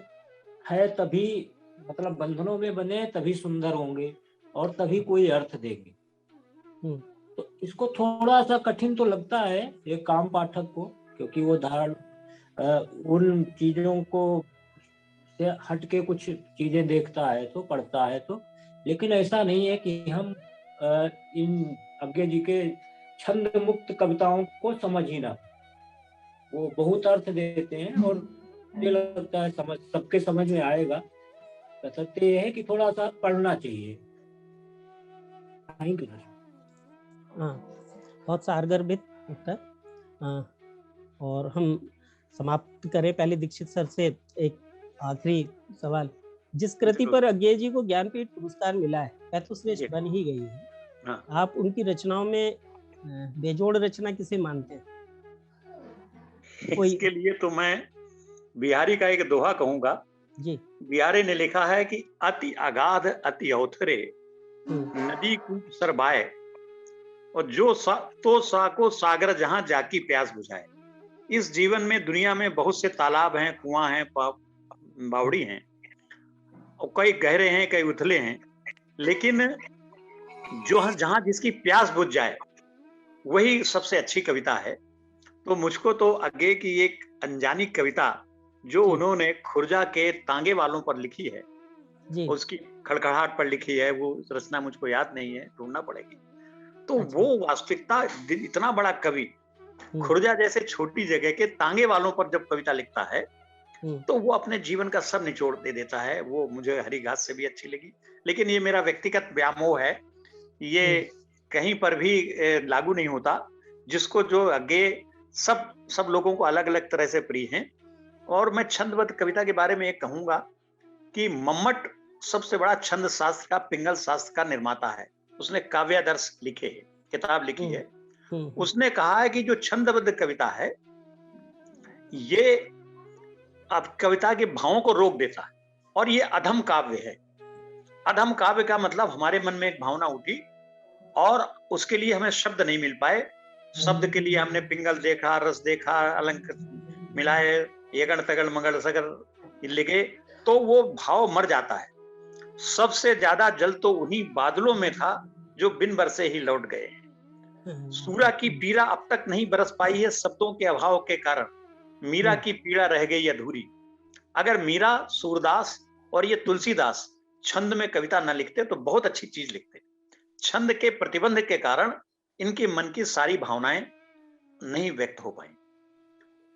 है तभी, मतलब बंधनों में बने तभी सुंदर होंगे और तभी कोई अर्थ देंगे। तो इसको थोड़ा सा कठिन तो लगता है एक आम पाठक को, क्योंकि वो उन चीजों को से हट के कुछ चीजें देखता है तो पढ़ता है तो, लेकिन ऐसा नहीं है कि हम इन अज्ञेय जी के छंद मुक्त कविताओं को समझ ही ना, वो बहुत अर्थ देते हैं और मुझे लगता है सबके समझ में आएगा। सत्य ये है कि थोड़ा सा पढ़ना चाहिए। हाँ, बहुत सारगर्भित उत्तर। और हम समाप्त करें पहले दीक्षित सर से एक आखिरी सवाल। जिस कृति पर अज्ञेय जी को ज्ञानपीठ पुरस्कार मिला है, पैतृश्रेष्ठ बन ही गई है, हाँ। आप उनकी रचनाओं में बेजोड़ रचना किसे मानते हैं? इसके लिए तो मैं बिहारी का एक दोहा कहूंगा जी। बिहारी ने लिखा है कि अति अगाध अति अवथरे नदी कूप सरबाए, और जो साको सागर जहां जाकी प्यास बुझाए। इस जीवन में दुनिया में बहुत से तालाब हैं, कुआं हैं, बावड़ी हैं, और कई गहरे हैं, कई उथले हैं, लेकिन जो जहां जिसकी प्यास बुझ जाए वही सबसे अच्छी कविता है। तो मुझको तो अज्ञेय की एक अनजानी कविता जो उन्होंने खुर्जा के तांगे वालों पर लिखी है जी। उसकी खड़खड़ाहट पर लिखी है, वो रचना मुझको याद नहीं है, ढूंढना पड़ेगी। तो वो वास्तविकता, इतना बड़ा कवि खुर्जा जैसे छोटी जगह के तांगे वालों पर जब कविता लिखता है तो वो अपने जीवन का सब निचोड़ दे देता है। वो मुझे हरी घास से भी अच्छी लगी, लेकिन ये मेरा व्यक्तिगत व्यामोह है, ये कहीं पर भी लागू नहीं होता। जिसको जो अज्ञेय सब लोगों को अलग अलग तरह से प्रिय हैं। और मैं छंदबद्ध कविता के बारे में एक कहूंगा कि मम्मट सबसे बड़ा छंद शास्त्र का, पिंगल शास्त्र का निर्माता है। उसने काव्यादर्श लिखे है, किताब लिखी है। उसने कहा है कि जो छंदबद्ध कविता है ये अब कविता के भावों को रोक देता है और ये अधम काव्य है। अधम काव्य का मतलब हमारे मन में एक भावना उठी और उसके लिए हमें शब्द नहीं मिल पाए। शब्द के लिए हमने पिंगल देखा, रस देखा, अलंकृत मिलाए, येगण तगड़ मगड़ सगर लिखे, तो वो भाव मर जाता है। सबसे ज्यादा जल तो उन्हीं बादलों में था जो बिन बरसे ही लौट गए। सूरा की पीड़ा अब तक नहीं बरस पाई है शब्दों के अभाव के कारण, मीरा की पीड़ा रह गई अधूरी। अगर मीरा, सूरदास और ये तुलसीदास छंद में कविता न लिखते तो बहुत अच्छी चीज लिखते। छंद के प्रतिबंध के कारण इनके मन की सारी भावनाएं नहीं व्यक्त हो पाई,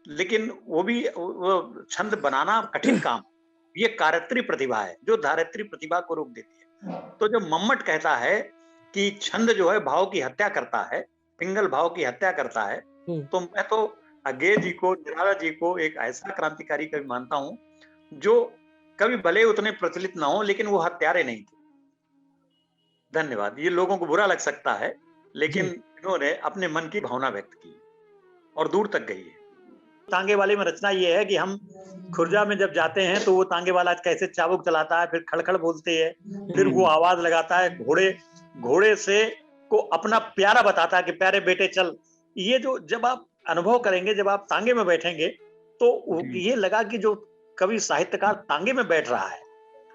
लेकिन वो छंद बनाना कठिन काम, ये कार्यत्री प्रतिभा है जो धारित्री प्रतिभा को रोक देती है। तो जो मम्मट कहता है कि छंद जो है भाव की हत्या करता है, पिंगल भाव की हत्या करता है, तो मैं तो अज्ञेय जी को, निराला जी को एक ऐसा क्रांतिकारी कवि मानता हूं जो कभी भले उतने प्रचलित ना हो लेकिन वो हत्यारे नहीं थे। धन्यवाद। ये लोगों को बुरा लग सकता है लेकिन इन्होंने अपने मन की भावना व्यक्त की और दूर तक गई है। तांगे वाले में रचना ये है कि हम खुर्जा में जब जाते हैं तो वो तांगे वाला कैसे चाबुक चलाता है, फिर खड़खड़ बोलते हैं, फिर वो आवाज लगाता है, घोड़े से को अपना प्यारा बताता है कि प्यारे बेटे चल। ये जो जब आप अनुभव करेंगे, जब आप तांगे में बैठेंगे तो ये लगा कि जो कवि साहित्यकार तांगे में बैठ रहा है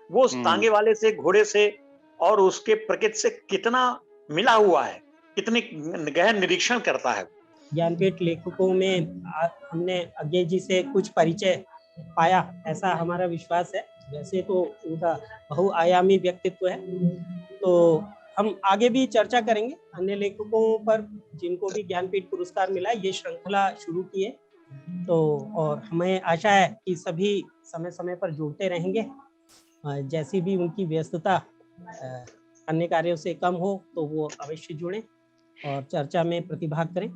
वो उस तांगे वाले से, घोड़े से और उसके प्रकृति से कितना मिला हुआ है, कितने गहन निरीक्षण करता है। ज्ञानपीठ लेखकों में हमने अज्ञेय जी से कुछ परिचय पाया, ऐसा हमारा विश्वास है। वैसे तो उनका बहुआयामी व्यक्तित्व है, तो हम आगे भी चर्चा करेंगे अन्य लेखकों पर जिनको भी ज्ञानपीठ पुरस्कार मिला। ये श्रृंखला शुरू की है तो, और हमें आशा है कि सभी समय समय पर जुड़ते रहेंगे। जैसी भी उनकी व्यस्तता अन्य कार्यों से कम हो तो वो अवश्य जुड़ें और चर्चा में प्रतिभाग करें।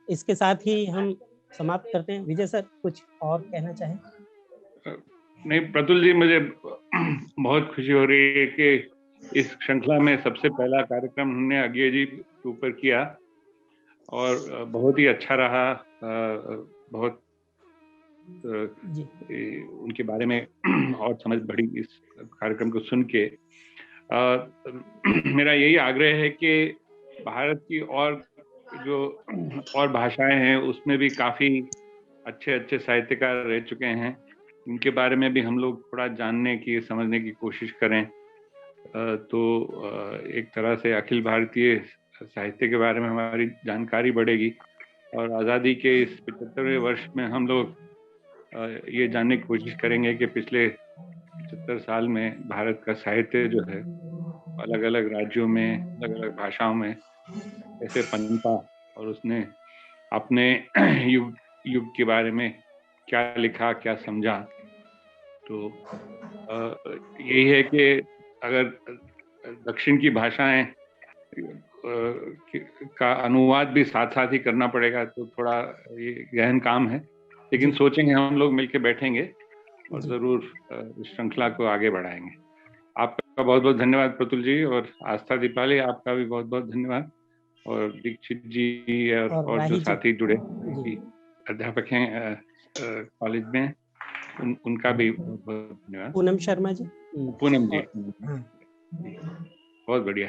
इसके साथ ही हम समाप्त करते हैं। विजय सर कुछ और कहना चाहें? नहीं प्रतुल जी, मुझे बहुत खुशी हो रही है कि इस श्रृंखला में सबसे पहला कार्यक्रम हमने अज्ञेय जी के ऊपर किया और बहुत ही अच्छा रहा। बहुत उनके बारे में और समझ बढ़ी इस कार्यक्रम को सुन के। मेरा यही आग्रह है कि भारत की और भाषाएं हैं उसमें भी काफ़ी अच्छे साहित्यकार रह चुके हैं, उनके बारे में भी हम लोग थोड़ा जानने की, समझने की कोशिश करें तो एक तरह से अखिल भारतीय साहित्य के बारे में हमारी जानकारी बढ़ेगी और आज़ादी के इस 75वें वर्ष में हम लोग ये जानने की कोशिश करेंगे कि पिछले 75 साल में भारत का साहित्य जो है अलग अलग राज्यों में, अलग अलग भाषाओं में कैसे पनपा और उसने अपने युग के बारे में क्या लिखा, क्या समझा। तो यही है कि अगर दक्षिण की भाषाएं का अनुवाद भी साथ ही करना पड़ेगा तो थोड़ा ये गहन काम है, लेकिन सोचेंगे, हम लोग मिलकर बैठेंगे और जरूर इस श्रृंखला को आगे बढ़ाएंगे। आपका बहुत बहुत धन्यवाद प्रतुल जी, और आस्था दीपाली आपका भी बहुत बहुत धन्यवाद, और दीक्षित जी और जो साथी जुड़े अध्यापक हैं कॉलेज में उनका भी बहुत बहुत धन्यवाद। पूनम शर्मा जी, पूनम जी बहुत बढ़िया,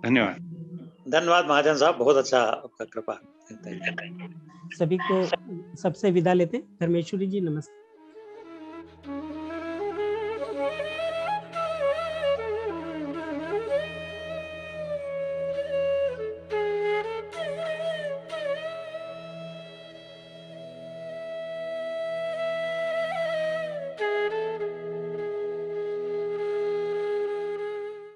धन्यवाद। धन्यवाद महाजन साहब, बहुत अच्छा, आपका कृपा। सभी को सबसे विदा लेते हैं। धर्मेश्वरी जी नमस्ते।